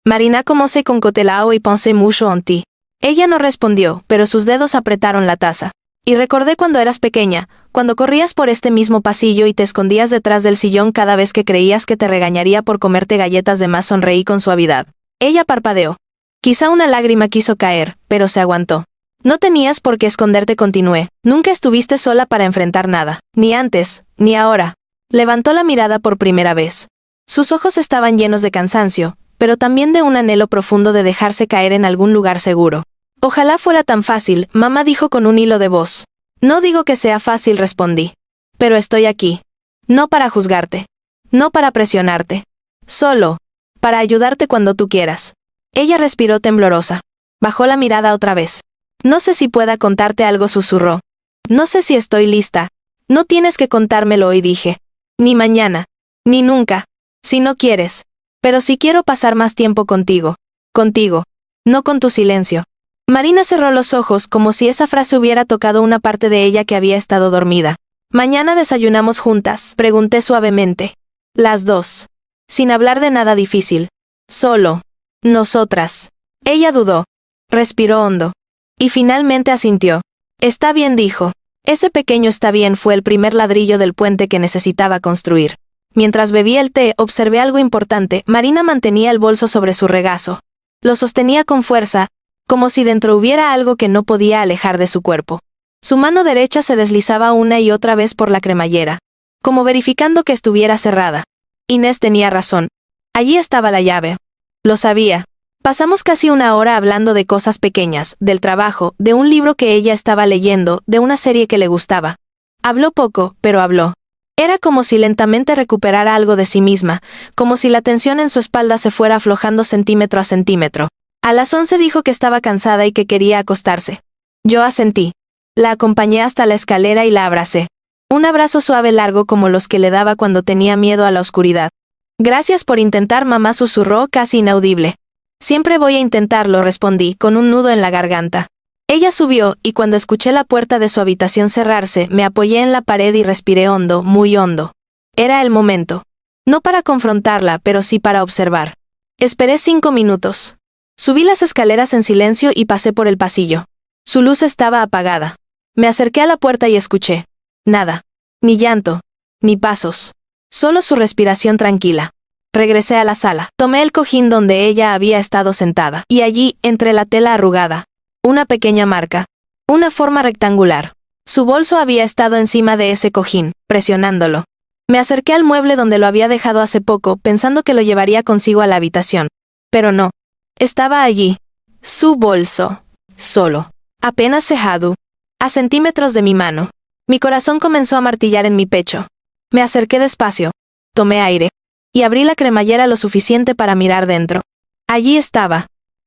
Marina commençait con cotelao y pensé mucho en ti. Ella no respondió, pero sus dedos apretaron la taza. Y recordé cuando eras pequeña, cuando corrías por este mismo pasillo y te escondías detrás del sillón cada vez que creías que te regañaría por comerte galletas de más. Sonreí con suavidad. Ella parpadeó. Quizá una lágrima quiso caer, pero se aguantó. No tenías por qué esconderte, continué. Nunca estuviste sola para enfrentar nada. Ni antes, ni ahora. Levantó la mirada por primera vez. Sus ojos estaban llenos de cansancio, pero también de un anhelo profundo de dejarse caer en algún lugar seguro. Ojalá fuera tan fácil, mamá dijo con un hilo de voz. No digo que sea fácil, respondí. Pero estoy aquí. No para juzgarte. No para presionarte. Solo para ayudarte cuando tú quieras. Ella respiró temblorosa. Bajó la mirada otra vez. No sé si pueda contarte algo, susurró. No sé si estoy lista. No tienes que contármelo hoy, dije. Ni mañana. Ni nunca. Si no quieres. Pero si quiero pasar más tiempo contigo. Contigo. No con tu silencio. Marina cerró los ojos como si esa frase hubiera tocado una parte de ella que había estado dormida. ¿Mañana desayunamos juntas?, pregunté suavemente. Las dos. Sin hablar de nada difícil. Solo. Nosotras. Ella dudó. Respiró hondo. Y finalmente asintió. Está bien, dijo. Ese pequeño está bien fue el primer ladrillo del puente que necesitaba construir. Mientras bebía el té, observé algo importante. Marina mantenía el bolso sobre su regazo. Lo sostenía con fuerza, como si dentro hubiera algo que no podía alejar de su cuerpo. Su mano derecha se deslizaba una y otra vez por la cremallera, como verificando que estuviera cerrada. Inés tenía razón. Allí estaba la llave. Lo sabía. Pasamos casi una hora hablando de cosas pequeñas, del trabajo, de un libro que ella estaba leyendo, de una serie que le gustaba. Habló poco, pero habló. Era como si lentamente recuperara algo de sí misma, como si la tensión en su espalda se fuera aflojando centímetro a centímetro. A las 11 dijo que estaba cansada y que quería acostarse. Yo asentí. La acompañé hasta la escalera y la abracé. Un abrazo suave, largo como los que le daba cuando tenía miedo a la oscuridad. Gracias por intentar, mamá, susurró casi inaudible. Siempre voy a intentarlo, respondí, con un nudo en la garganta. Ella subió, y cuando escuché la puerta de su habitación cerrarse, me apoyé en la pared y respiré hondo, muy hondo. Era el momento. No para confrontarla, pero sí para observar. Esperé 5 minutos. Subí las escaleras en silencio y pasé por el pasillo. Su luz estaba apagada. Me acerqué a la puerta y escuché. Nada. Ni llanto. Ni pasos. Solo su respiración tranquila. Regresé a la sala. Tomé el cojín donde ella había estado sentada. Y allí, entre la tela arrugada, una pequeña marca. Una forma rectangular. Su bolso había estado encima de ese cojín, presionándolo. Me acerqué al mueble donde lo había dejado hace poco, pensando que lo llevaría consigo a la habitación. Pero no. Estaba allí. Su bolso. Solo. Apenas cejado. A centímetros de mi mano. Mi corazón comenzó a martillar en mi pecho. Me acerqué despacio. Tomé aire. Y abrí la cremallera lo suficiente para mirar dentro. Allí estaba.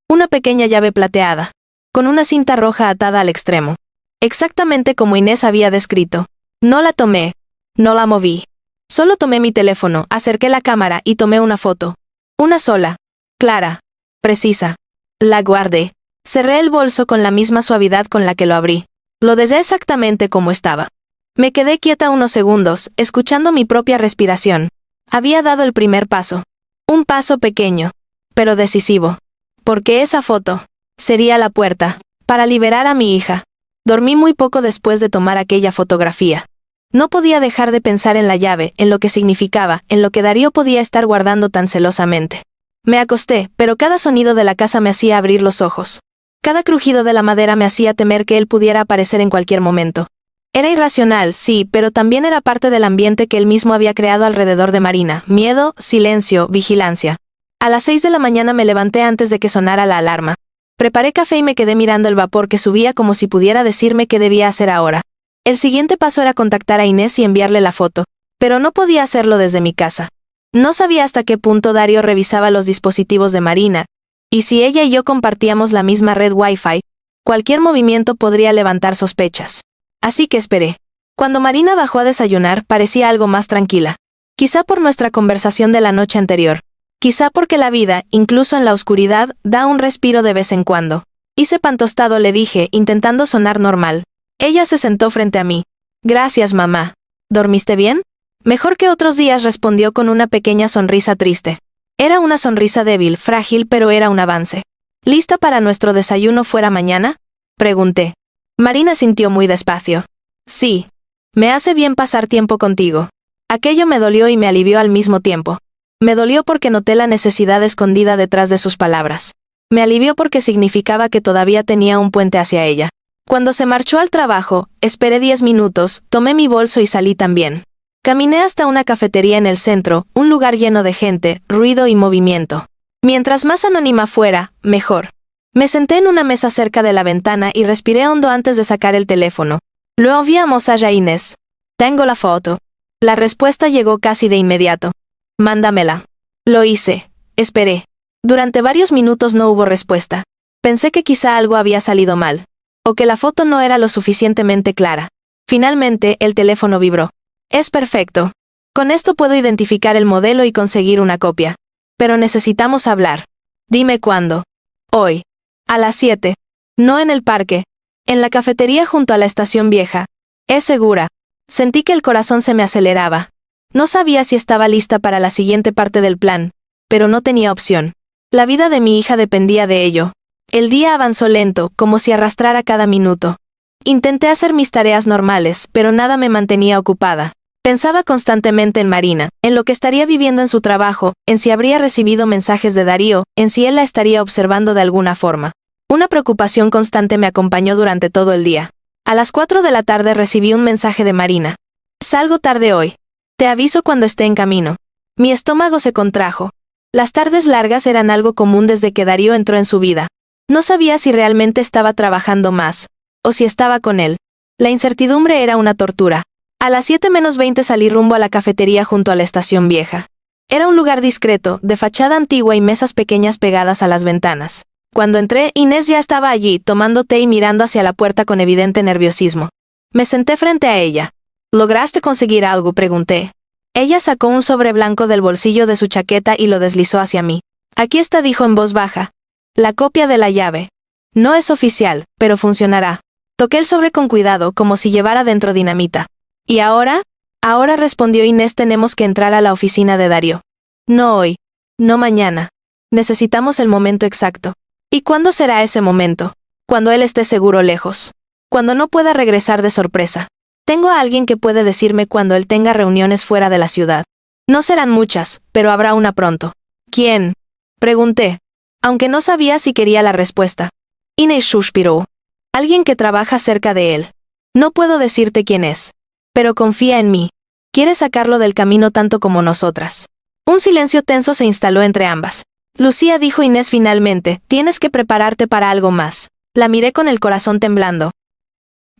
Una pequeña llave plateada. Con una cinta roja atada al extremo. Exactamente como Inés había descrito. No la tomé. No la moví. Solo tomé mi teléfono, acerqué la cámara y tomé una foto. Una sola. Clara. Precisa. La guardé. Cerré el bolso con la misma suavidad con la que lo abrí. Lo dejé exactamente como estaba. Me quedé quieta unos segundos, escuchando mi propia respiración. Había dado el primer paso. Un paso pequeño, pero decisivo. Porque esa foto sería la puerta para liberar a mi hija. Dormí muy poco después de tomar aquella fotografía. No podía dejar de pensar en la llave, en lo que significaba, en lo que Darío podía estar guardando tan celosamente. Me acosté, pero cada sonido de la casa me hacía abrir los ojos. Cada crujido de la madera me hacía temer que él pudiera aparecer en cualquier momento. Era irracional, sí, pero también era parte del ambiente que él mismo había creado alrededor de Marina. Miedo, silencio, vigilancia. A las 6 de la mañana me levanté antes de que sonara la alarma. Preparé café y me quedé mirando el vapor que subía como si pudiera decirme qué debía hacer ahora. El siguiente paso era contactar a Inés y enviarle la foto. Pero no podía hacerlo desde mi casa. No sabía hasta qué punto Darío revisaba los dispositivos de Marina, y si ella y yo compartíamos la misma red Wi-Fi, cualquier movimiento podría levantar sospechas. Así que esperé. Cuando Marina bajó a desayunar, parecía algo más tranquila. Quizá por nuestra conversación de la noche anterior. Quizá porque la vida, incluso en la oscuridad, da un respiro de vez en cuando. Hice pan tostado, le dije, intentando sonar normal. Ella se sentó frente a mí. Gracias, mamá. ¿Dormiste bien? Mejor que otros días, respondió con una pequeña sonrisa triste. Era una sonrisa débil, frágil, pero era un avance. ¿Lista para nuestro desayuno fuera mañana? Pregunté. Marina sintió muy despacio. Sí. Me hace bien pasar tiempo contigo. Aquello me dolió y me alivió al mismo tiempo. Me dolió porque noté la necesidad escondida detrás de sus palabras. Me alivió porque significaba que todavía tenía un puente hacia ella. Cuando se marchó al trabajo, esperé 10 minutos, tomé mi bolso y salí también. Caminé hasta una cafetería en el centro, un lugar lleno de gente, ruido y movimiento. Mientras más anónima fuera, mejor. Me senté en una mesa cerca de la ventana y respiré hondo antes de sacar el teléfono. Lo enviamos a Inés. Tengo la foto. La respuesta llegó casi de inmediato. Mándamela. Lo hice. Esperé. Durante varios minutos no hubo respuesta. Pensé que quizá algo había salido mal. O que la foto no era lo suficientemente clara. Finalmente, el teléfono vibró. Es perfecto. Con esto puedo identificar el modelo y conseguir una copia. Pero necesitamos hablar. Dime cuándo. Hoy. A las 7. No en el parque. En la cafetería junto a la estación vieja. Es segura. Sentí que el corazón se me aceleraba. No sabía si estaba lista para la siguiente parte del plan, pero no tenía opción. La vida de mi hija dependía de ello. El día avanzó lento, como si arrastrara cada minuto. Intenté hacer mis tareas normales, pero nada me mantenía ocupada. Pensaba constantemente en Marina, en lo que estaría viviendo en su trabajo, en si habría recibido mensajes de Darío, en si él la estaría observando de alguna forma. Una preocupación constante me acompañó durante todo el día. A las 4 de la tarde recibí un mensaje de Marina. Salgo tarde hoy. Te aviso cuando esté en camino. Mi estómago se contrajo. Las tardes largas eran algo común desde que Darío entró en su vida. No sabía si realmente estaba trabajando más, o si estaba con él. La incertidumbre era una tortura. A las 7:20 salí rumbo a la cafetería junto a la estación vieja. Era un lugar discreto, de fachada antigua y mesas pequeñas pegadas a las ventanas. Cuando entré, Inés ya estaba allí, tomando té y mirando hacia la puerta con evidente nerviosismo. Me senté frente a ella. ¿Lograste conseguir algo?, pregunté. Ella sacó un sobre blanco del bolsillo de su chaqueta y lo deslizó hacia mí. Aquí está, dijo en voz baja. La copia de la llave. No es oficial, pero funcionará. Toqué el sobre con cuidado, como si llevara dentro dinamita. ¿Y ahora? Ahora, respondió Inés, tenemos que entrar a la oficina de Darío. No hoy. No mañana. Necesitamos el momento exacto. ¿Y cuándo será ese momento? Cuando él esté seguro lejos. Cuando no pueda regresar de sorpresa. Tengo a alguien que puede decirme cuando él tenga reuniones fuera de la ciudad. No serán muchas, pero habrá una pronto. ¿Quién? Pregunté, aunque no sabía si quería la respuesta. Inés suspiró. Alguien que trabaja cerca de él. No puedo decirte quién es. Pero confía en mí. Quiere sacarlo del camino tanto como nosotras. Un silencio tenso se instaló entre ambas. Lucía, dijo Inés finalmente, tienes que prepararte para algo más. La miré con el corazón temblando.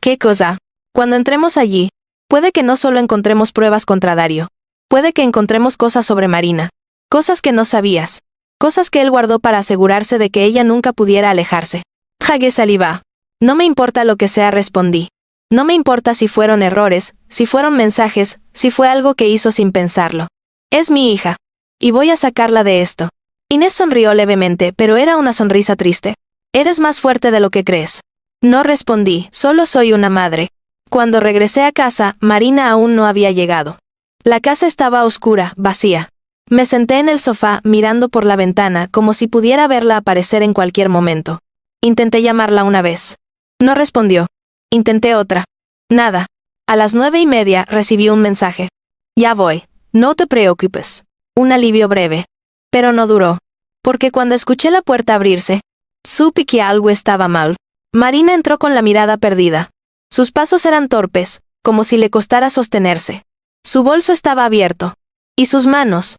¿Qué cosa? Cuando entremos allí, puede que no solo encontremos pruebas contra Darío. Puede que encontremos cosas sobre Marina. Cosas que no sabías. Cosas que él guardó para asegurarse de que ella nunca pudiera alejarse. Jagué saliva. No me importa lo que sea, respondí. No me importa si fueron errores, si fueron mensajes, si fue algo que hizo sin pensarlo. Es mi hija. Y voy a sacarla de esto. Inés sonrió levemente, pero era una sonrisa triste. Eres más fuerte de lo que crees. No respondí, solo soy una madre. Cuando regresé a casa, Marina aún no había llegado. La casa estaba oscura, vacía. Me senté en el sofá, mirando por la ventana, como si pudiera verla aparecer en cualquier momento. Intenté llamarla una vez. No respondió. Intenté otra. Nada. A las 9:30 recibí un mensaje. Ya voy. No te preocupes. Un alivio breve. Pero no duró. Porque cuando escuché la puerta abrirse, supe que algo estaba mal. Marina entró con la mirada perdida. Sus pasos eran torpes, como si le costara sostenerse. Su bolso estaba abierto. Y sus manos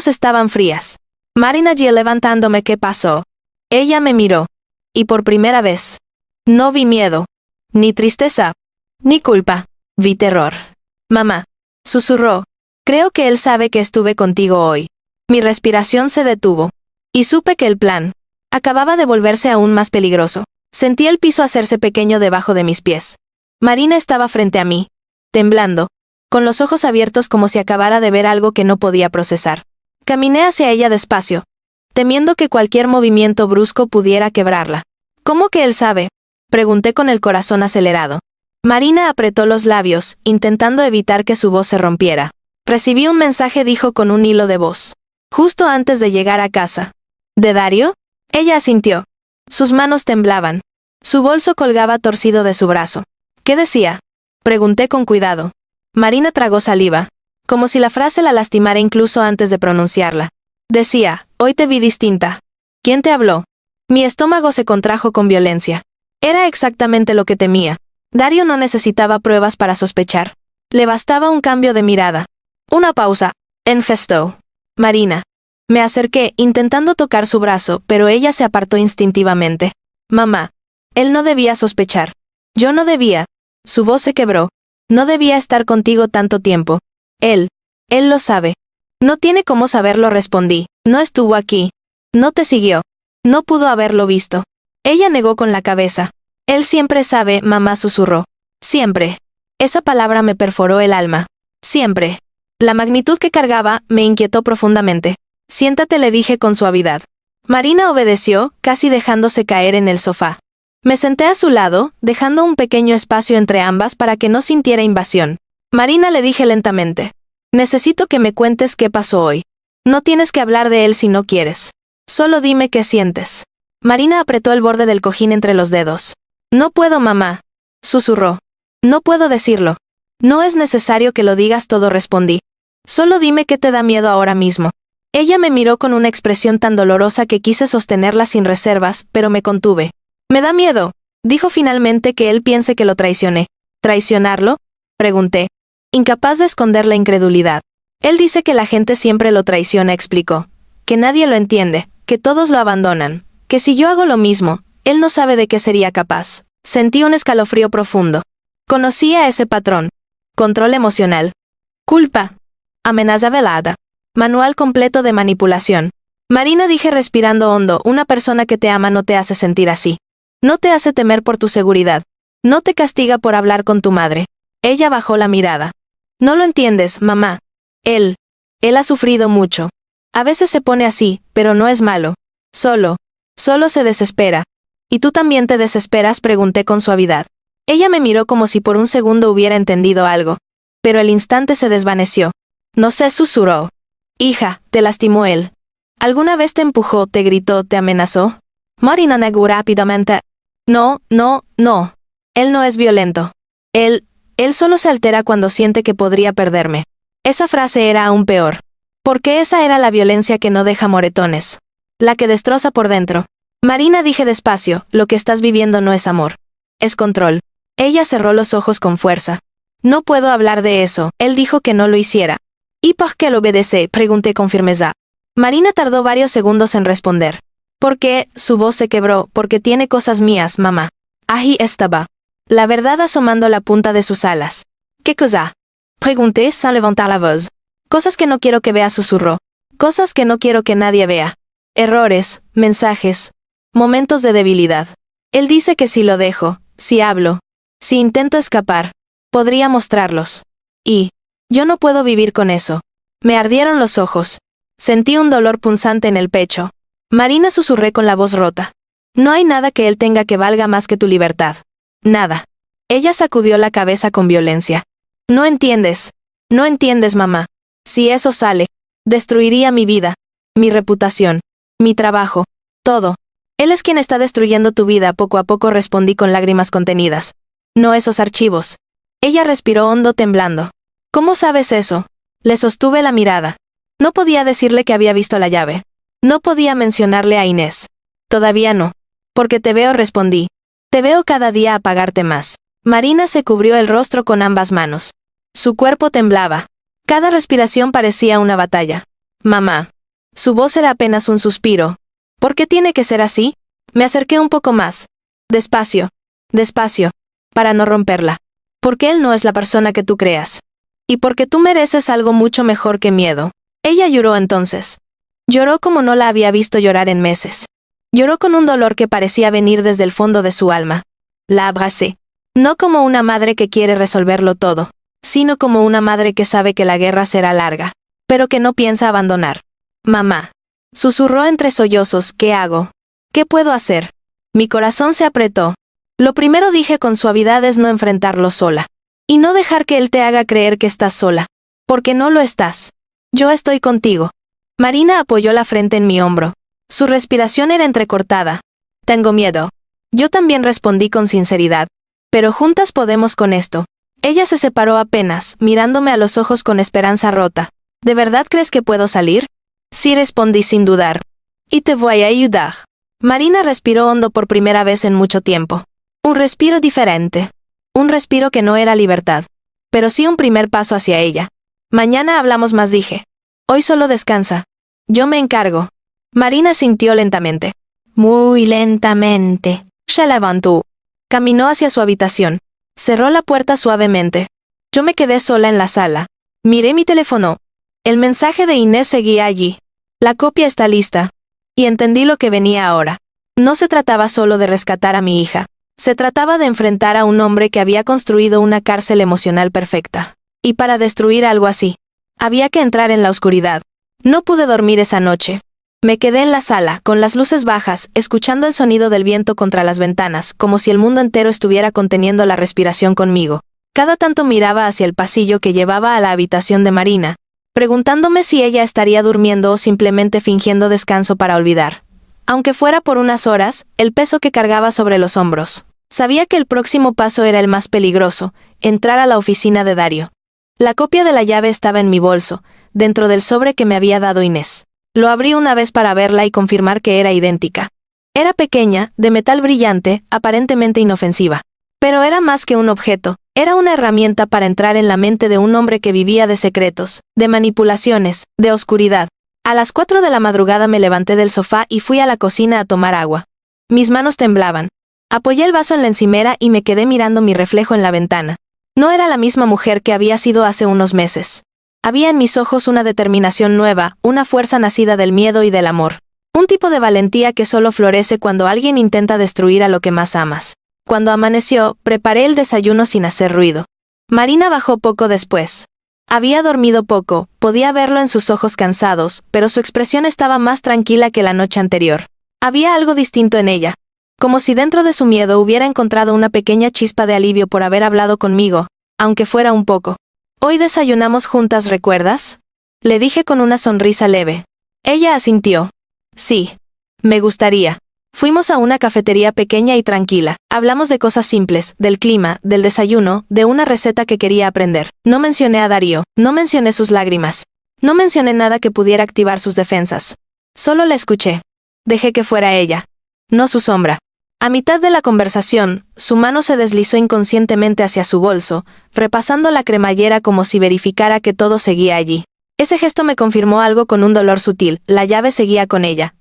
estaban frías. Marina, allí levantándome, ¿qué pasó? Ella me miró. Y por primera vez, no vi miedo. Ni tristeza. Ni culpa. Vi terror. Mamá. Susurró. Creo que él sabe que estuve contigo hoy. Mi respiración se detuvo. Y supe que el plan acababa de volverse aún más peligroso. Sentí el piso hacerse pequeño debajo de mis pies. Marina estaba frente a mí, temblando, con los ojos abiertos como si acabara de ver algo que no podía procesar. Caminé hacia ella despacio, temiendo que cualquier movimiento brusco pudiera quebrarla. ¿Cómo que él sabe? Pregunté con el corazón acelerado. Marina apretó los labios, intentando evitar que su voz se rompiera. Recibí un mensaje, dijo con un hilo de voz. Justo antes de llegar a casa. ¿De Dario? Ella asintió. Sus manos temblaban. Su bolso colgaba torcido de su brazo. ¿Qué decía? Pregunté con cuidado. Marina tragó saliva, como si la frase la lastimara incluso antes de pronunciarla. Decía, hoy te vi distinta. ¿Quién te habló? Mi estómago se contrajo con violencia. Era exactamente lo que temía. Dario no necesitaba pruebas para sospechar. Le bastaba un cambio de mirada. Una pausa. Enfestó. Marina. Me acerqué, intentando tocar su brazo, pero ella se apartó instintivamente. Mamá. Él no debía sospechar. Yo no debía. Su voz se quebró. No debía estar contigo tanto tiempo. Él lo sabe. No tiene cómo saberlo, respondí. No estuvo aquí. No te siguió. No pudo haberlo visto. Ella negó con la cabeza. Él siempre sabe, mamá susurró. Siempre. Esa palabra me perforó el alma. Siempre. La magnitud que cargaba me inquietó profundamente. Siéntate, le dije con suavidad. Marina obedeció, casi dejándose caer en el sofá. Me senté a su lado, dejando un pequeño espacio entre ambas para que no sintiera invasión. Marina, le dije lentamente. Necesito que me cuentes qué pasó hoy. No tienes que hablar de él si no quieres. Solo dime qué sientes. Marina apretó el borde del cojín entre los dedos. No puedo, mamá. Susurró. No puedo decirlo. No es necesario que lo digas todo, respondí. Solo dime qué te da miedo ahora mismo. Ella me miró con una expresión tan dolorosa que quise sostenerla sin reservas, pero me contuve. Me da miedo, dijo finalmente, que él piense que lo traicioné. ¿Traicionarlo? Pregunté, incapaz de esconder la incredulidad. Él dice que la gente siempre lo traiciona, explicó. Que nadie lo entiende, que todos lo abandonan, que si yo hago lo mismo, él no sabe de qué sería capaz. Sentí un escalofrío profundo. Conocía ese patrón. Control emocional. Culpa. Amenaza velada. Manual completo de manipulación. Marina, dije respirando hondo, una persona que te ama no te hace sentir así. No te hace temer por tu seguridad. No te castiga por hablar con tu madre. Ella bajó la mirada. No lo entiendes, mamá. Él ha sufrido mucho. A veces se pone así, pero no es malo. Solo se desespera. ¿Y tú también te desesperas?, pregunté con suavidad. Ella me miró como si por un segundo hubiera entendido algo. Pero al instante se desvaneció. No sé, susurró. Hija, ¿te lastimó él? ¿Alguna vez te empujó, te gritó, te amenazó? Marina negó rápidamente. No. Él no es violento. Él solo se altera cuando siente que podría perderme. Esa frase era aún peor. Porque esa era la violencia que no deja moretones. La que destroza por dentro. Marina, dije despacio, lo que estás viviendo no es amor. Es control. Ella cerró los ojos con fuerza. No puedo hablar de eso, él dijo que no lo hiciera. ¿Y por qué lo obedece?, pregunté con firmeza. Marina tardó varios segundos en responder. ¿Por qué? Su voz se quebró. Porque tiene cosas mías, mamá. Ahí estaba. La verdad asomando la punta de sus alas. ¿Qué cosa? Pregunté sin levantar la voz. Cosas que no quiero que vea, susurró. Cosas que no quiero que nadie vea. Errores, mensajes, momentos de debilidad. Él dice que si lo dejo, si hablo, si intento escapar, podría mostrarlos. Y yo no puedo vivir con eso. Me ardieron los ojos. Sentí un dolor punzante en el pecho. Marina, susurré con la voz rota. No hay nada que él tenga que valga más que tu libertad. Nada. Ella sacudió la cabeza con violencia. No entiendes, mamá. Si eso sale, destruiría mi vida, mi reputación, mi trabajo, todo. Él es quien está destruyendo tu vida poco a poco, respondí con lágrimas contenidas. No esos archivos. Ella respiró hondo, temblando. ¿Cómo sabes eso? Le sostuve la mirada. No podía decirle que había visto la llave. No podía mencionarle a Inés. Todavía no. Porque te veo, respondí. Te veo cada día apagarte más. Marina se cubrió el rostro con ambas manos. Su cuerpo temblaba. Cada respiración parecía una batalla. Mamá. Su voz era apenas un suspiro. ¿Por qué tiene que ser así? Me acerqué un poco más. Despacio. Para no romperla. Porque él no es la persona que tú creas. Y porque tú mereces algo mucho mejor que miedo. Ella lloró entonces. Lloró como no la había visto llorar en meses. Lloró con un dolor que parecía venir desde el fondo de su alma. La abracé. No como una madre que quiere resolverlo todo, sino como una madre que sabe que la guerra será larga, pero que no piensa abandonar. Mamá. Susurró entre sollozos, ¿qué hago? ¿Qué puedo hacer? Mi corazón se apretó. Lo primero dije con suavidad es no enfrentarlo sola. Y no dejar que él te haga creer que estás sola. Porque no lo estás. Yo estoy contigo. Marina apoyó la frente en mi hombro. Su respiración era entrecortada. Tengo miedo. Yo también respondí con sinceridad. Pero juntas podemos con esto. Ella se separó apenas, mirándome a los ojos con esperanza rota. ¿De verdad crees que puedo salir? Sí, respondí sin dudar. Y te voy a ayudar. Marina respiró hondo por primera vez en mucho tiempo. Un respiro diferente. Un respiro que no era libertad. Pero sí un primer paso hacia ella. Mañana hablamos más, dije. Hoy solo descansa. Yo me encargo. Marina sintió lentamente. Muy lentamente. Se levantó. Caminó hacia su habitación. Cerró la puerta suavemente. Yo me quedé sola en la sala. Miré mi teléfono. El mensaje de Inés seguía allí. La copia está lista. Y entendí lo que venía ahora. No se trataba solo de rescatar a mi hija. Se trataba de enfrentar a un hombre que había construido una cárcel emocional perfecta. Y para destruir algo así, había que entrar en la oscuridad. No pude dormir esa noche. Me quedé en la sala, con las luces bajas, escuchando el sonido del viento contra las ventanas, como si el mundo entero estuviera conteniendo la respiración conmigo. Cada tanto miraba hacia el pasillo que llevaba a la habitación de Marina, preguntándome si ella estaría durmiendo o simplemente fingiendo descanso para olvidar. Aunque fuera por unas horas, el peso que cargaba sobre los hombros. Sabía que el próximo paso era el más peligroso, entrar a la oficina de Dario. La copia de la llave estaba en mi bolso, dentro del sobre que me había dado Inés. Lo abrí una vez para verla y confirmar que era idéntica. Era pequeña, de metal brillante, aparentemente inofensiva. Pero era más que un objeto. Era una herramienta para entrar en la mente de un hombre que vivía de secretos, de manipulaciones, de oscuridad. A las 4 de la madrugada me levanté del sofá y fui a la cocina a tomar agua. Mis manos temblaban. Apoyé el vaso en la encimera y me quedé mirando mi reflejo en la ventana. No era la misma mujer que había sido hace unos meses. Había en mis ojos una determinación nueva, una fuerza nacida del miedo y del amor. Un tipo de valentía que solo florece cuando alguien intenta destruir a lo que más amas. Cuando amaneció, preparé el desayuno sin hacer ruido. Marina bajó poco después. Había dormido poco, podía verlo en sus ojos cansados, pero su expresión estaba más tranquila que la noche anterior. Había algo distinto en ella. Como si dentro de su miedo hubiera encontrado una pequeña chispa de alivio por haber hablado conmigo, aunque fuera un poco. Hoy desayunamos juntas, ¿recuerdas? Le dije con una sonrisa leve. Ella asintió. Sí. Me gustaría. Fuimos a una cafetería pequeña y tranquila. Hablamos de cosas simples, del clima, del desayuno, de una receta que quería aprender. No mencioné a Darío, no mencioné sus lágrimas. No mencioné nada que pudiera activar sus defensas. Solo la escuché. Dejé que fuera ella. No su sombra. A mitad de la conversación, su mano se deslizó inconscientemente hacia su bolso, repasando la cremallera como si verificara que todo seguía allí. Ese gesto me confirmó algo con un dolor sutil. La llave seguía con ella.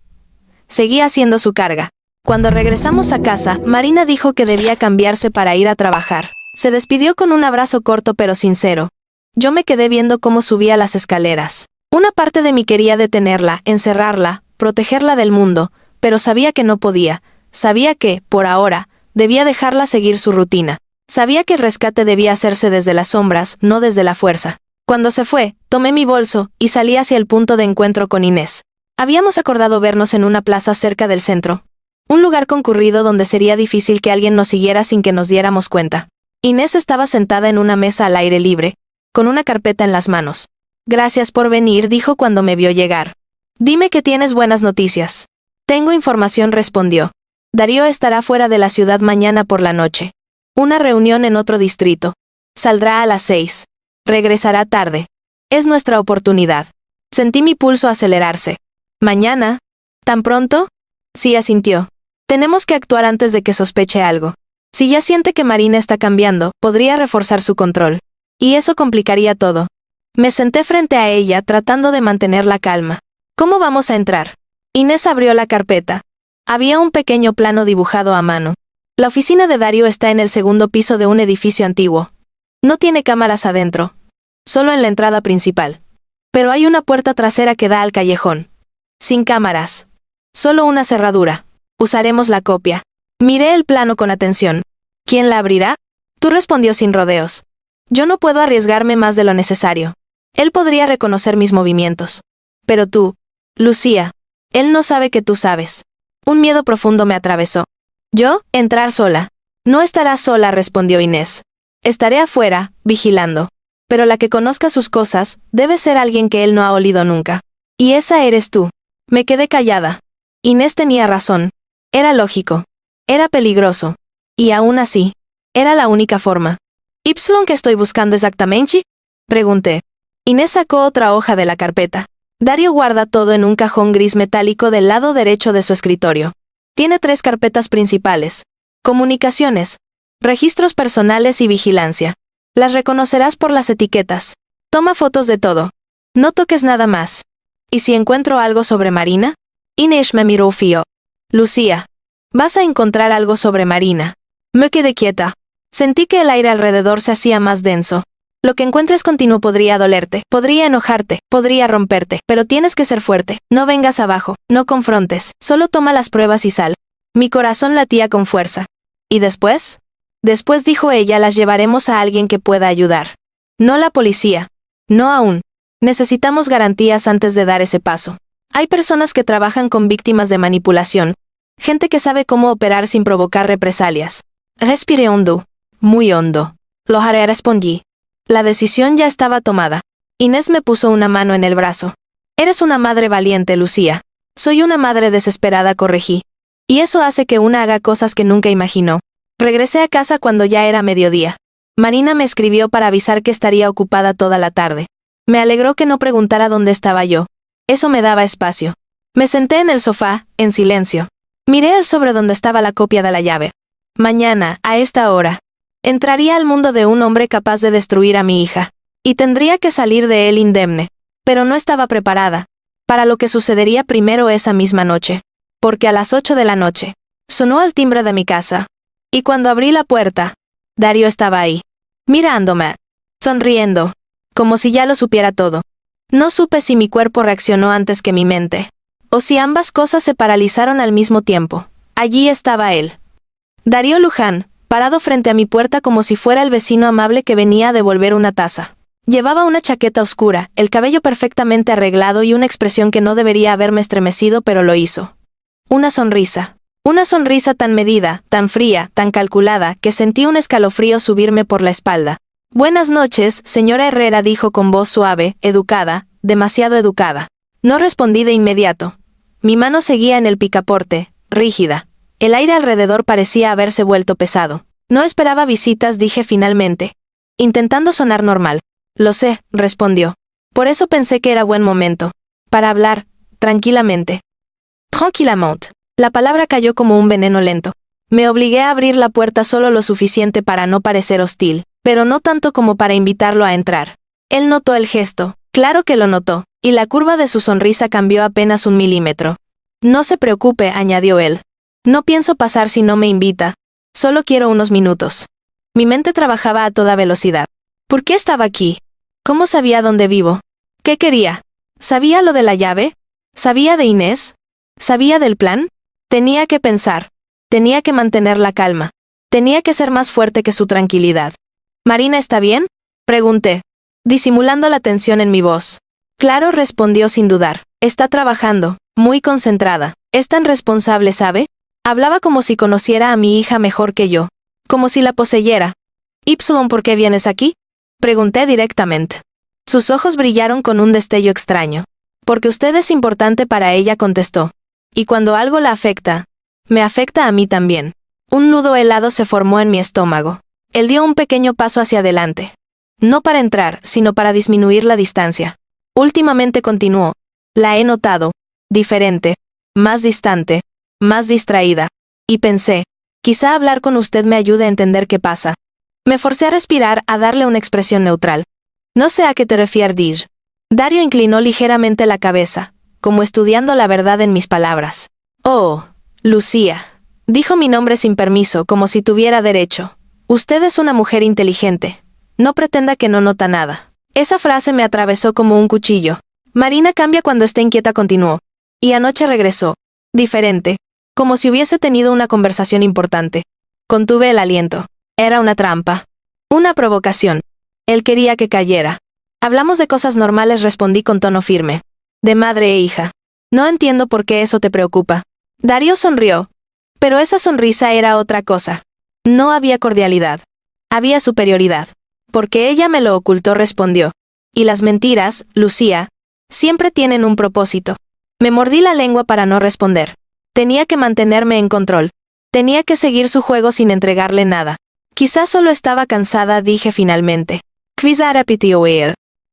Seguía haciendo su carga. Cuando regresamos a casa, Marina dijo que debía cambiarse para ir a trabajar. Se despidió con un abrazo corto pero sincero. Yo me quedé viendo cómo subía las escaleras. Una parte de mí quería detenerla, encerrarla, protegerla del mundo, pero sabía que no podía. Sabía que, por ahora, debía dejarla seguir su rutina. Sabía que el rescate debía hacerse desde las sombras, no desde la fuerza. Cuando se fue, tomé mi bolso y salí hacia el punto de encuentro con Inés. Habíamos acordado vernos en una plaza cerca del centro. Un lugar concurrido donde sería difícil que alguien nos siguiera sin que nos diéramos cuenta. Inés estaba sentada en una mesa al aire libre, con una carpeta en las manos. Gracias por venir, dijo cuando me vio llegar. Dime que tienes buenas noticias. Tengo información, respondió. Darío estará fuera de la ciudad mañana por la noche. Una reunión en otro distrito. Saldrá a las 6. Regresará tarde. Es nuestra oportunidad. Sentí mi pulso acelerarse. ¿Mañana? ¿Tan pronto? Sí, asintió. Tenemos que actuar antes de que sospeche algo. Si ya siente que Marina está cambiando, podría reforzar su control. Y eso complicaría todo. Me senté frente a ella, tratando de mantener la calma. ¿Cómo vamos a entrar? Inés abrió la carpeta. Había un pequeño plano dibujado a mano. La oficina de Darío está en el segundo piso de un edificio antiguo. No tiene cámaras adentro. Solo en la entrada principal. Pero hay una puerta trasera que da al callejón. Sin cámaras. Solo una cerradura. Usaremos la copia. Miré el plano con atención. ¿Quién la abrirá? Tú, respondió sin rodeos. Yo no puedo arriesgarme más de lo necesario. Él podría reconocer mis movimientos. Pero tú, Lucía, él no sabe que tú sabes. Un miedo profundo me atravesó. ¿Yo? Entrar sola. No estarás sola, respondió Inés. Estaré afuera, vigilando. Pero la que conozca sus cosas, debe ser alguien que él no ha olido nunca. Y esa eres tú. Me quedé callada. Inés tenía razón. Era lógico. Era peligroso. Y aún así, era la única forma. ¿Y qué estoy buscando exactamente? Pregunté. Inés sacó otra hoja de la carpeta. Dario guarda todo en un cajón gris metálico del lado derecho de su escritorio. Tiene 3 carpetas principales. Comunicaciones, registros personales y vigilancia. Las reconocerás por las etiquetas. Toma fotos de todo. No toques nada más. ¿Y si encuentro algo sobre Marina? Inés me miró fío. Lucía, vas a encontrar algo sobre Marina. Me quedé quieta. Sentí que el aire alrededor se hacía más denso. Lo que encuentres continuo podría dolerte, podría enojarte, podría romperte, pero tienes que ser fuerte. No vengas abajo, no confrontes, solo toma las pruebas y sal. Mi corazón latía con fuerza. ¿Y después? Después, dijo ella, las llevaremos a alguien que pueda ayudar. No la policía. No aún. Necesitamos garantías antes de dar ese paso. Hay personas que trabajan con víctimas de manipulación. Gente que sabe cómo operar sin provocar represalias. Respiré hondo. Muy hondo. Lo haré, respondí. La decisión ya estaba tomada. Inés me puso una mano en el brazo. Eres una madre valiente, Lucía. Soy una madre desesperada, corregí. Y eso hace que una haga cosas que nunca imaginó. Regresé a casa cuando ya era mediodía. Marina me escribió para avisar que estaría ocupada toda la tarde. Me alegró que no preguntara dónde estaba yo. Eso me daba espacio. Me senté en el sofá, en silencio. Miré el sobre donde estaba la copia de la llave. Mañana, a esta hora, entraría al mundo de un hombre capaz de destruir a mi hija. Y tendría que salir de él indemne. Pero no estaba preparada para lo que sucedería primero esa misma noche. Porque a las 8 de la noche, sonó el timbre de mi casa. Y cuando abrí la puerta, Dario estaba ahí, mirándome, sonriendo, como si ya lo supiera todo. No supe si mi cuerpo reaccionó antes que mi mente, o si ambas cosas se paralizaron al mismo tiempo. Allí estaba él. Dario Luján, parado frente a mi puerta como si fuera el vecino amable que venía a devolver una taza. Llevaba una chaqueta oscura, el cabello perfectamente arreglado y una expresión que no debería haberme estremecido, pero lo hizo. Una sonrisa. Una sonrisa tan medida, tan fría, tan calculada, que sentí un escalofrío subirme por la espalda. Buenas noches, señora Herrera, dijo con voz suave, educada, demasiado educada. No respondí de inmediato. Mi mano seguía en el picaporte, rígida. El aire alrededor parecía haberse vuelto pesado. No esperaba visitas, dije finalmente, intentando sonar normal. Lo sé, respondió. Por eso pensé que era buen momento para hablar, tranquilamente. Tranquilamente. La palabra cayó como un veneno lento. Me obligué a abrir la puerta solo lo suficiente para no parecer hostil, pero no tanto como para invitarlo a entrar. Él notó el gesto, claro que lo notó, y la curva de su sonrisa cambió apenas 1 milímetro. No se preocupe, añadió él. No pienso pasar si no me invita. Solo quiero unos minutos. Mi mente trabajaba a toda velocidad. ¿Por qué estaba aquí? ¿Cómo sabía dónde vivo? ¿Qué quería? ¿Sabía lo de la llave? ¿Sabía de Inés? ¿Sabía del plan? Tenía que pensar. Tenía que mantener la calma. Tenía que ser más fuerte que su tranquilidad. ¿Marina está bien?, pregunté, disimulando la tensión en mi voz. Claro, respondió sin dudar. Está trabajando, muy concentrada. Es tan responsable, ¿sabe? Hablaba como si conociera a mi hija mejor que yo. Como si la poseyera. ¿por qué vienes aquí?, pregunté directamente. Sus ojos brillaron con un destello extraño. Porque usted es importante para ella, contestó. Y cuando algo la afecta, me afecta a mí también. Un nudo helado se formó en mi estómago. Él dio un pequeño paso hacia adelante. No para entrar, sino para disminuir la distancia. Últimamente, continuó, la he notado, diferente, más distante, más distraída. Y pensé, quizá hablar con usted me ayude a entender qué pasa. Me forcé a respirar, a darle una expresión neutral. No sé a qué te refieres. Dario inclinó ligeramente la cabeza, como estudiando la verdad en mis palabras. Oh, Lucía. Dijo mi nombre sin permiso, como si tuviera derecho. Usted es una mujer inteligente. No pretenda que no nota nada. Esa frase me atravesó como un cuchillo. Marina cambia cuando está inquieta, continuó. Y anoche regresó. Diferente. Como si hubiese tenido una conversación importante. Contuve el aliento. Era una trampa. Una provocación. Él quería que cayera. Hablamos de cosas normales, respondí con tono firme. De madre e hija. No entiendo por qué eso te preocupa. Dario sonrió. Pero esa sonrisa era otra cosa. No había cordialidad. Había superioridad. Porque ella me lo ocultó, respondió. Y las mentiras, Lucía, siempre tienen un propósito. Me mordí la lengua para no responder. Tenía que mantenerme en control. Tenía que seguir su juego sin entregarle nada. Quizás solo estaba cansada, dije finalmente.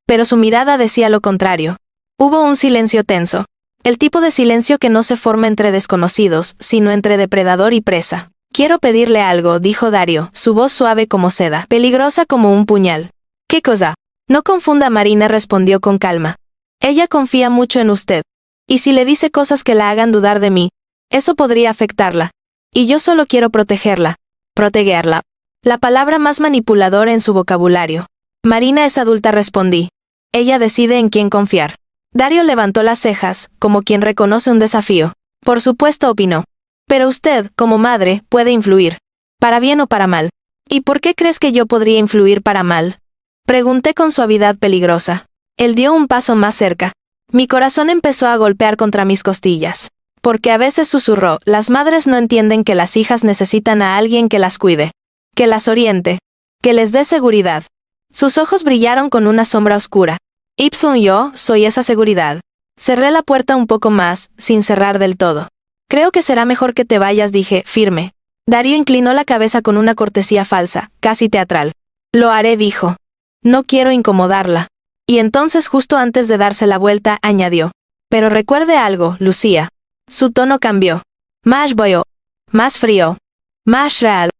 Pero su mirada decía lo contrario. Hubo un silencio tenso. El tipo de silencio que no se forma entre desconocidos, sino entre depredador y presa. Quiero pedirle algo, dijo Darío, su voz suave como seda, peligrosa como un puñal. ¿Qué cosa? No confunda, Marina respondió con calma. Ella confía mucho en usted. Y si le dice cosas que la hagan dudar de mí, eso podría afectarla. Y yo solo quiero protegerla. Protegerla. La palabra más manipuladora en su vocabulario. Marina es adulta, respondí. Ella decide en quién confiar. Darío levantó las cejas, como quien reconoce un desafío. Por supuesto, opinó. Pero usted, como madre, puede influir. Para bien o para mal. ¿Y por qué crees que yo podría influir para mal? Pregunté con suavidad peligrosa. Él dio un paso más cerca. Mi corazón empezó a golpear contra mis costillas. Porque a veces, susurró, las madres no entienden que las hijas necesitan a alguien que las cuide. Que las oriente. Que les dé seguridad. Sus ojos brillaron con una sombra oscura. Yo soy esa seguridad. Cerré la puerta un poco más, sin cerrar del todo. Creo que será mejor que te vayas, dije, firme. Darío inclinó la cabeza con una cortesía falsa, casi teatral. Lo haré, dijo. No quiero incomodarla. Y entonces, justo antes de darse la vuelta, añadió. Pero recuerde algo, Lucía. Su tono cambió. Más boyo. Más frío. Más real.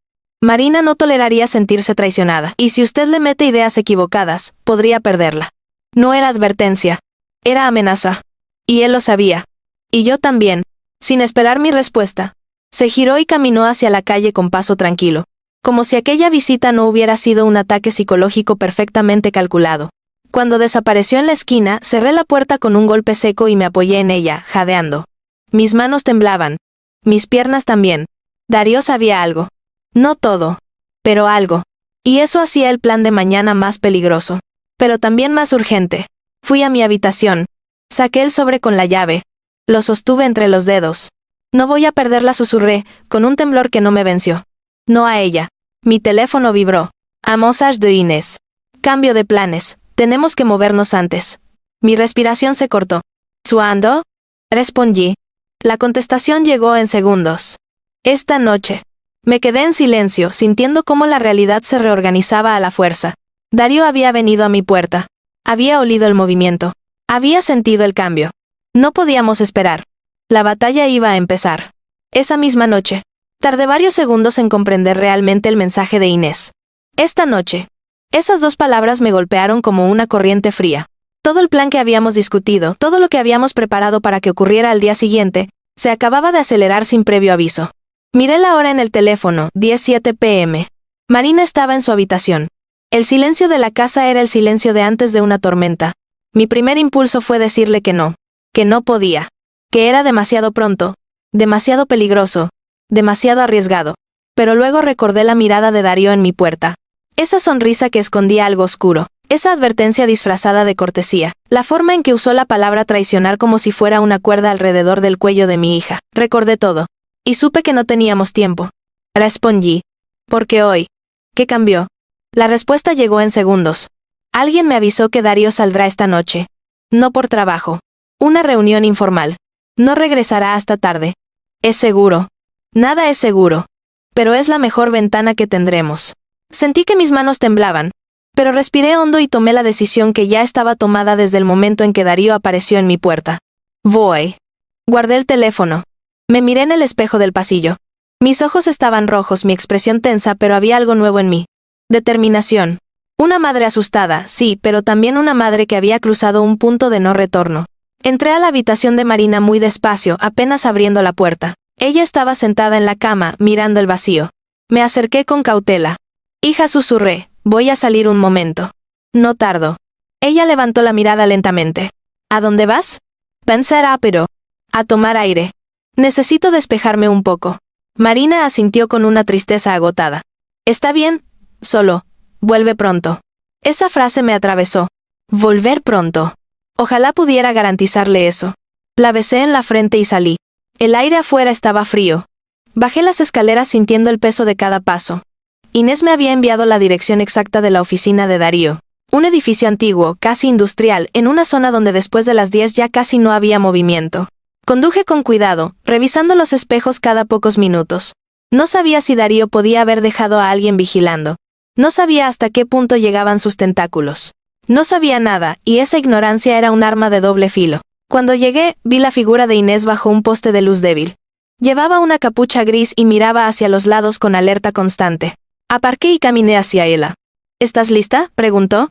Marina no toleraría sentirse traicionada, y si usted le mete ideas equivocadas, podría perderla. No era advertencia. Era amenaza. Y él lo sabía. Y yo también. Sin esperar mi respuesta. Se giró y caminó hacia la calle con paso tranquilo. Como si aquella visita no hubiera sido un ataque psicológico perfectamente calculado. Cuando desapareció en la esquina, cerré la puerta con un golpe seco y me apoyé en ella, jadeando. Mis manos temblaban. Mis piernas también. Darío sabía algo. No todo. Pero algo. Y eso hacía el plan de mañana más peligroso. Pero también más urgente. Fui a mi habitación. Saqué el sobre con la llave. Lo sostuve entre los dedos. No voy a perderla, susurré, con un temblor que no me venció. No a ella. Mi teléfono vibró. Amosage de Inés. Cambio de planes. Tenemos que movernos antes. Mi respiración se cortó. ¿Cuándo? Respondí. La contestación llegó en segundos. Esta noche. Me quedé en silencio, sintiendo cómo la realidad se reorganizaba a la fuerza. Darío había venido a mi puerta. Había olido el movimiento. Había sentido el cambio. No podíamos esperar. La batalla iba a empezar. Esa misma noche. Tardé varios segundos en comprender realmente el mensaje de Inés. Esta noche. Esas dos palabras me golpearon como una corriente fría. Todo el plan que habíamos discutido, todo lo que habíamos preparado para que ocurriera al día siguiente, se acababa de acelerar sin previo aviso. Miré la hora en el teléfono, 17 p.m. Marina estaba en su habitación. El silencio de la casa era el silencio de antes de una tormenta. Mi primer impulso fue decirle que no podía, que era demasiado pronto, demasiado peligroso, demasiado arriesgado. Pero luego recordé la mirada de Darío en mi puerta. Esa sonrisa que escondía algo oscuro, esa advertencia disfrazada de cortesía, la forma en que usó la palabra traicionar como si fuera una cuerda alrededor del cuello de mi hija. Recordé todo. Y supe que no teníamos tiempo. Respondí. Porque hoy. ¿Qué cambió? La respuesta llegó en segundos. Alguien me avisó que Darío saldrá esta noche. No por trabajo. Una reunión informal. No regresará hasta tarde. Es seguro. Nada es seguro. Pero es la mejor ventana que tendremos. Sentí que mis manos temblaban. Pero respiré hondo y tomé la decisión que ya estaba tomada desde el momento en que Darío apareció en mi puerta. Voy. Guardé el teléfono. Me miré en el espejo del pasillo. Mis ojos estaban rojos, mi expresión tensa, pero había algo nuevo en mí. Determinación. Una madre asustada, sí, pero también una madre que había cruzado un punto de no retorno. Entré a la habitación de Marina muy despacio, apenas abriendo la puerta. Ella estaba sentada en la cama, mirando el vacío. Me acerqué con cautela. Hija, susurré, voy a salir un momento. No tardo. Ella levantó la mirada lentamente. ¿A dónde vas? Pensé rápido. A tomar aire. Necesito despejarme un poco. Marina asintió con una tristeza agotada. Está bien, solo. Vuelve pronto. Esa frase me atravesó. Volver pronto. Ojalá pudiera garantizarle eso. La besé en la frente y salí. El aire afuera estaba frío. Bajé las escaleras sintiendo el peso de cada paso. Inés me había enviado la dirección exacta de la oficina de Darío. Un edificio antiguo, casi industrial, en una zona donde después de las 10 ya casi no había movimiento. Conduje con cuidado, revisando los espejos cada pocos minutos. No sabía si Darío podía haber dejado a alguien vigilando. No sabía hasta qué punto llegaban sus tentáculos. No sabía nada, y esa ignorancia era un arma de doble filo. Cuando llegué, vi la figura de Inés bajo un poste de luz débil. Llevaba una capucha gris y miraba hacia los lados con alerta constante. Aparqué y caminé hacia ella. ¿Estás lista?, preguntó.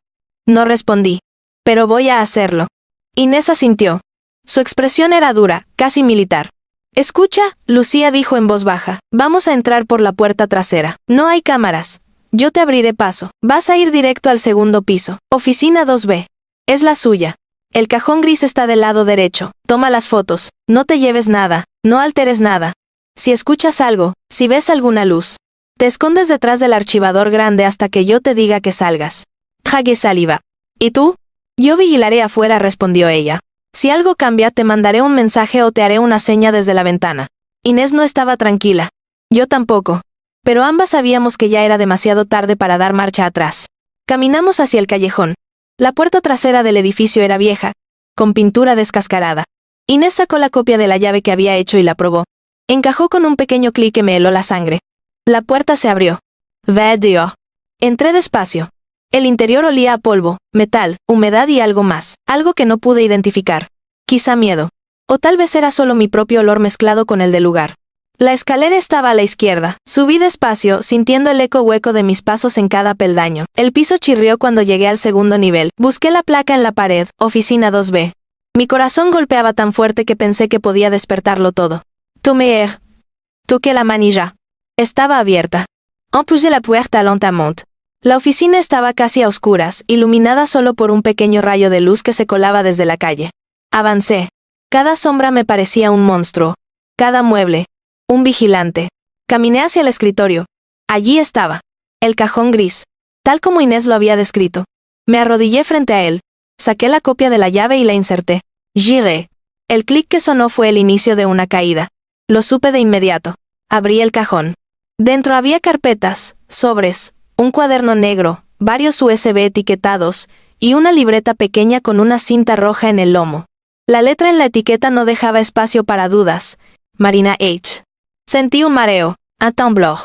No respondí. Pero voy a hacerlo. Inés asintió. Su expresión era dura, casi militar. Escucha, Lucía dijo en voz baja. Vamos a entrar por la puerta trasera. No hay cámaras. Yo te abriré paso. Vas a ir directo al segundo piso. Oficina 2B. Es la suya. El cajón gris está del lado derecho. Toma las fotos. No te lleves nada. No alteres nada. Si escuchas algo, si ves alguna luz, te escondes detrás del archivador grande hasta que yo te diga que salgas. Tragué saliva. ¿Y tú? Yo vigilaré afuera, respondió ella. Si algo cambia, te mandaré un mensaje o te haré una seña desde la ventana. Inés no estaba tranquila. Yo tampoco. Pero ambas sabíamos que ya era demasiado tarde para dar marcha atrás. Caminamos hacia el callejón. La puerta trasera del edificio era vieja, con pintura descascarada. Inés sacó la copia de la llave que había hecho y la probó. Encajó con un pequeño clic que me heló la sangre. La puerta se abrió. Vedio. Entré despacio. El interior olía a polvo, metal, humedad y algo más, algo que no pude identificar. Quizá miedo. O tal vez era solo mi propio olor mezclado con el del lugar. La escalera estaba a la izquierda. Subí despacio, sintiendo el eco hueco de mis pasos en cada peldaño. El piso chirrió cuando llegué al segundo nivel. Busqué la placa en la pared, oficina 2B. Mi corazón golpeaba tan fuerte que pensé que podía despertarlo todo. Toqué la manilla. Estaba abierta. Empujé la puerta lentement. La oficina estaba casi a oscuras, iluminada solo por un pequeño rayo de luz que se colaba desde la calle. Avancé. Cada sombra me parecía un monstruo. Cada mueble. Un vigilante. Caminé hacia el escritorio. Allí estaba. El cajón gris. Tal como Inés lo había descrito. Me arrodillé frente a él. Saqué la copia de la llave y la inserté. Giré. El clic que sonó fue el inicio de una caída. Lo supe de inmediato. Abrí el cajón. Dentro había carpetas, sobres, un cuaderno negro, varios USB etiquetados, y una libreta pequeña con una cinta roja en el lomo. La letra en la etiqueta no dejaba espacio para dudas. Marina H. Sentí un mareo, un temblor,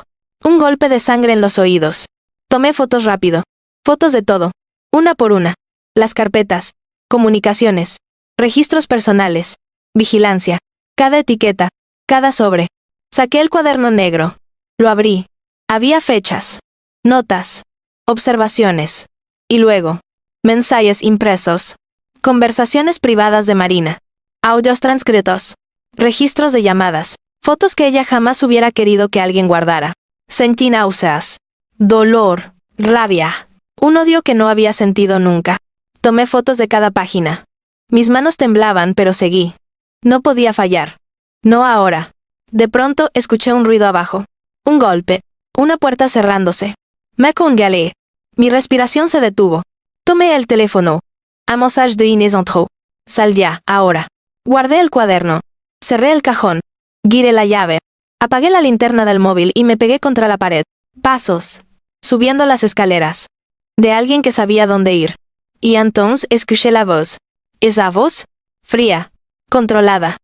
un golpe de sangre en los oídos. Tomé fotos rápido. Fotos de todo. Una por una. Las carpetas, comunicaciones, registros personales, vigilancia, cada etiqueta, cada sobre. Saqué el cuaderno negro. Lo abrí. Había fechas, notas, observaciones. Y luego, mensajes impresos, conversaciones privadas de Marina, audios transcritos, registros de llamadas, fotos que ella jamás hubiera querido que alguien guardara. Sentí náuseas, dolor, rabia, un odio que no había sentido nunca. Tomé fotos de cada página. Mis manos temblaban, pero seguí. No podía fallar. No ahora. De pronto escuché un ruido abajo. Un golpe. Una puerta cerrándose. Me congelé. Mi respiración se detuvo. Tomé el teléfono. Un message de Inés entró. Sal ya, ahora. Guardé el cuaderno. Cerré el cajón. Giré la llave. Apagué la linterna del móvil y me pegué contra la pared. Pasos. Subiendo las escaleras. De alguien que sabía dónde ir. Y entonces escuché la voz. Esa voz, fría, controlada,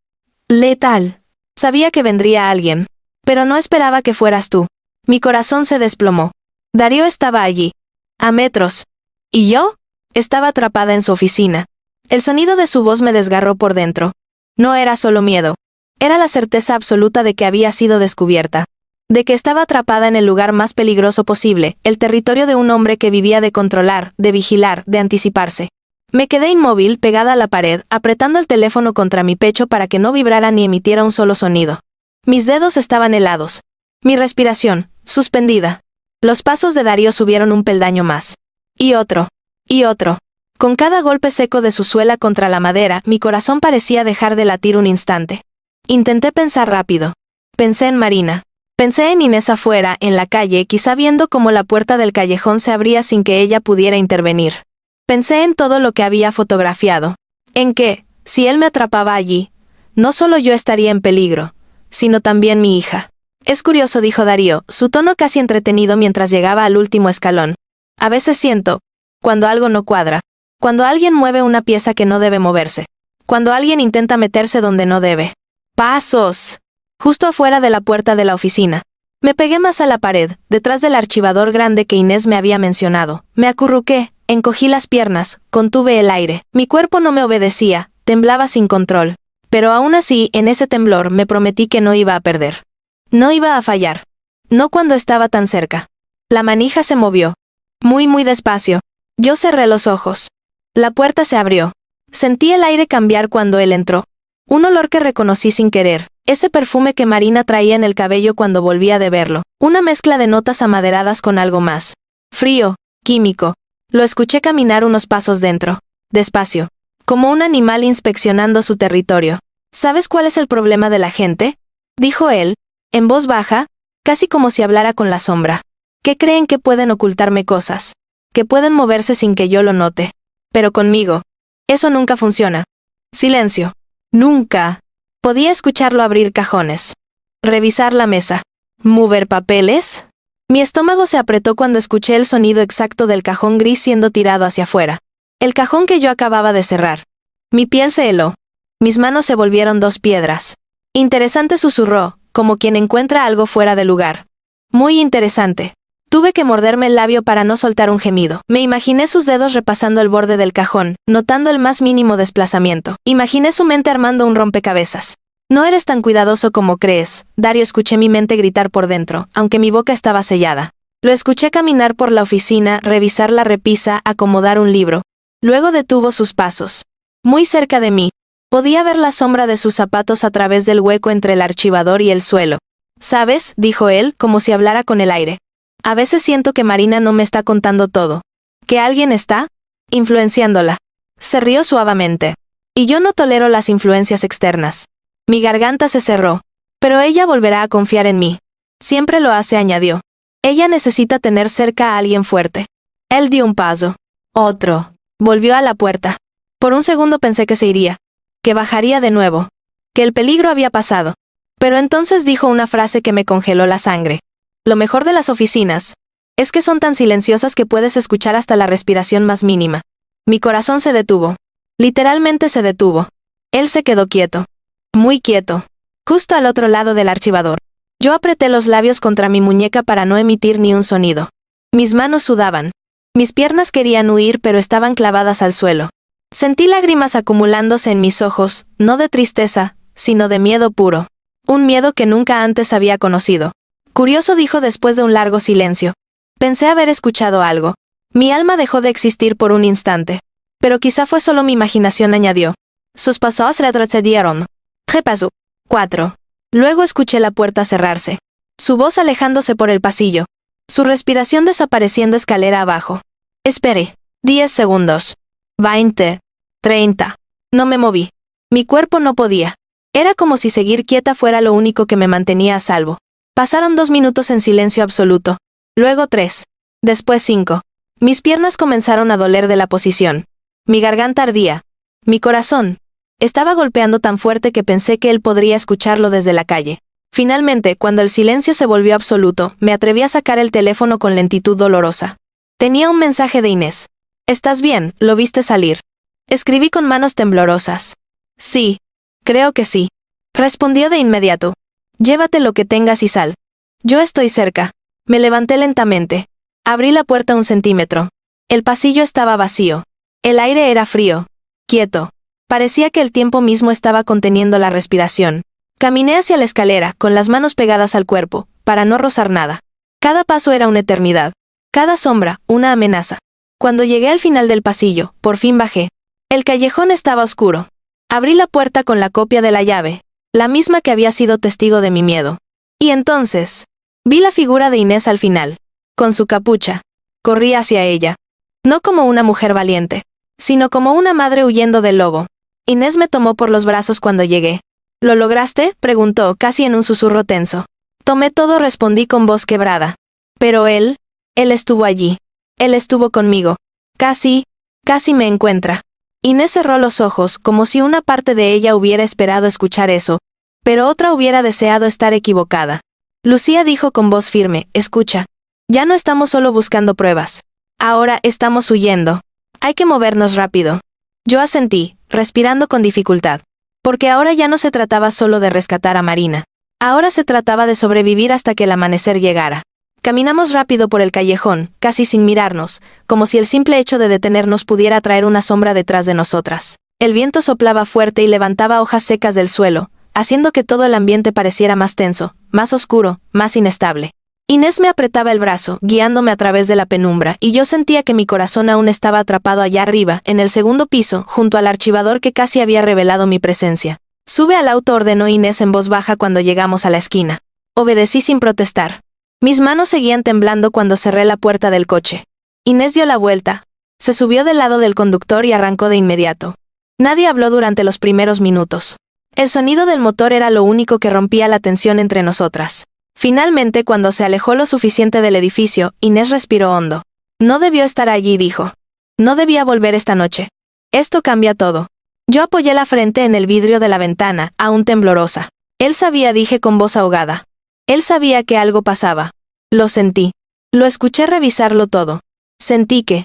letal. Sabía que vendría alguien, pero no esperaba que fueras tú. Mi corazón se desplomó. Darío estaba allí, a metros. ¿Y yo? Estaba atrapada en su oficina. El sonido de su voz me desgarró por dentro. No era solo miedo. Era la certeza absoluta de que había sido descubierta. De que estaba atrapada en el lugar más peligroso posible, el territorio de un hombre que vivía de controlar, de vigilar, de anticiparse. Me quedé inmóvil, pegada a la pared, apretando el teléfono contra mi pecho para que no vibrara ni emitiera un solo sonido. Mis dedos estaban helados. Mi respiración, suspendida. Los pasos de Darío subieron un peldaño más. Y otro. Y otro. Con cada golpe seco de su suela contra la madera, mi corazón parecía dejar de latir un instante. Intenté pensar rápido. Pensé en Marina. Pensé en Inés afuera, en la calle, quizá viendo cómo la puerta del callejón se abría sin que ella pudiera intervenir. Pensé en todo lo que había fotografiado. En que, si él me atrapaba allí, no solo yo estaría en peligro, sino también mi hija. Es curioso, dijo Darío, su tono casi entretenido mientras llegaba al último escalón. A veces siento, cuando algo no cuadra, cuando alguien mueve una pieza que no debe moverse, cuando alguien intenta meterse donde no debe. ¡Pasos! Justo afuera de la puerta de la oficina. Me pegué más a la pared, detrás del archivador grande que Inés me había mencionado. Me acurruqué, encogí las piernas, contuve el aire. Mi cuerpo no me obedecía, temblaba sin control. Pero aún así, en ese temblor me prometí que no iba a perder. No iba a fallar. No cuando estaba tan cerca. La manija se movió. Muy despacio. Yo cerré los ojos. La puerta se abrió. Sentí el aire cambiar cuando él entró. Un olor que reconocí sin querer. Ese perfume que Marina traía en el cabello cuando volvía de verlo. Una mezcla de notas amaderadas con algo más. Frío, químico. Lo escuché caminar unos pasos dentro. Despacio. Como un animal inspeccionando su territorio. ¿Sabes cuál es el problema de la gente?, dijo él, en voz baja, casi como si hablara con la sombra. Que creen que pueden ocultarme cosas. Que pueden moverse sin que yo lo note. Pero conmigo, eso nunca funciona. Silencio. Nunca. Podía escucharlo abrir cajones. Revisar la mesa. ¿Mover papeles? Mi estómago se apretó cuando escuché el sonido exacto del cajón gris siendo tirado hacia afuera. El cajón que yo acababa de cerrar. Mi piel se heló. Mis manos se volvieron 2 piedras. Interesante, susurró, como quien encuentra algo fuera de lugar. Muy interesante. Tuve que morderme el labio para no soltar un gemido. Me imaginé sus dedos repasando el borde del cajón, notando el más mínimo desplazamiento. Imaginé su mente armando un rompecabezas. No eres tan cuidadoso como crees, Darío. Escuché mi mente gritar por dentro, aunque mi boca estaba sellada. Lo escuché caminar por la oficina, revisar la repisa, acomodar un libro. Luego detuvo sus pasos. Muy cerca de mí. Podía ver la sombra de sus zapatos a través del hueco entre el archivador y el suelo. ¿Sabes?, dijo él, como si hablara con el aire. A veces siento que Marina no me está contando todo. ¿Que alguien está influenciándola? Se rió suavemente. Y yo no tolero las influencias externas. Mi garganta se cerró. Pero ella volverá a confiar en mí. Siempre lo hace, añadió. Ella necesita tener cerca a alguien fuerte. Él dio un paso. Otro. Volvió a la puerta. Por un segundo pensé que se iría. Que bajaría de nuevo. Que el peligro había pasado. Pero entonces dijo una frase que me congeló la sangre. Lo mejor de las oficinas es que son tan silenciosas que puedes escuchar hasta la respiración más mínima. Mi corazón se detuvo. Literalmente se detuvo. Él se quedó quieto. Muy quieto. Justo al otro lado del archivador. Yo apreté los labios contra mi muñeca para no emitir ni un sonido. Mis manos sudaban. Mis piernas querían huir, pero estaban clavadas al suelo. Sentí lágrimas acumulándose en mis ojos, no de tristeza, sino de miedo puro. Un miedo que nunca antes había conocido. Curioso, dijo después de un largo silencio. Pensé haber escuchado algo. Mi alma dejó de existir por un instante. Pero quizá fue solo mi imaginación, añadió. Sus pasos retrocedieron. ¿Qué pasó? 4. Luego escuché la puerta cerrarse. Su voz alejándose por el pasillo. Su respiración desapareciendo escalera abajo. Esperé. 10 segundos. 20. 30. No me moví. Mi cuerpo no podía. Era como si seguir quieta fuera lo único que me mantenía a salvo. Pasaron 2 minutos en silencio absoluto. Luego 3. Después 5. Mis piernas comenzaron a doler de la posición. Mi garganta ardía. Mi corazón estaba golpeando tan fuerte que pensé que él podría escucharlo desde la calle. Finalmente, cuando el silencio se volvió absoluto, me atreví a sacar el teléfono con lentitud dolorosa. Tenía un mensaje de Inés. ¿Estás bien? ¿Lo viste salir? Escribí con manos temblorosas. Sí. Creo que sí. Respondió de inmediato. Llévate lo que tengas y sal. Yo estoy cerca. Me levanté lentamente. Abrí la puerta 1 centímetro. El pasillo estaba vacío. El aire era frío. Quieto. Parecía que el tiempo mismo estaba conteniendo la respiración. Caminé hacia la escalera, con las manos pegadas al cuerpo, para no rozar nada. Cada paso era una eternidad. Cada sombra, una amenaza. Cuando llegué al final del pasillo, por fin bajé. El callejón estaba oscuro. Abrí la puerta con la copia de la llave, la misma que había sido testigo de mi miedo. Y entonces, vi la figura de Inés al final. Con su capucha. Corrí hacia ella. No como una mujer valiente, sino como una madre huyendo del lobo. Inés me tomó por los brazos cuando llegué. ¿Lo lograste?, preguntó, casi en un susurro tenso. Tomé todo, respondí con voz quebrada. Pero él estuvo allí. Él estuvo conmigo. Casi me encuentra. Inés cerró los ojos, como si una parte de ella hubiera esperado escuchar eso, pero otra hubiera deseado estar equivocada. Lucía dijo con voz firme, escucha. Ya no estamos solo buscando pruebas. Ahora estamos huyendo. Hay que movernos rápido. Yo asentí, respirando con dificultad. Porque ahora ya no se trataba solo de rescatar a Marina. Ahora se trataba de sobrevivir hasta que el amanecer llegara. Caminamos rápido por el callejón, casi sin mirarnos, como si el simple hecho de detenernos pudiera traer una sombra detrás de nosotras. El viento soplaba fuerte y levantaba hojas secas del suelo, haciendo que todo el ambiente pareciera más tenso, más oscuro, más inestable. Inés me apretaba el brazo, guiándome a través de la penumbra, y yo sentía que mi corazón aún estaba atrapado allá arriba, en el segundo piso, junto al archivador que casi había revelado mi presencia. Sube al auto, ordenó Inés en voz baja cuando llegamos a la esquina. Obedecí sin protestar. Mis manos seguían temblando cuando cerré la puerta del coche. Inés dio la vuelta, se subió del lado del conductor y arrancó de inmediato. Nadie habló durante los primeros minutos. El sonido del motor era lo único que rompía la tensión entre nosotras. Finalmente, cuando se alejó lo suficiente del edificio, Inés respiró hondo. No debió estar allí, dijo. No debía volver esta noche. Esto cambia todo. Yo apoyé la frente en el vidrio de la ventana, aún temblorosa. Él sabía, dije con voz ahogada. Él sabía que algo pasaba. Lo sentí. Lo escuché revisarlo todo. Sentí que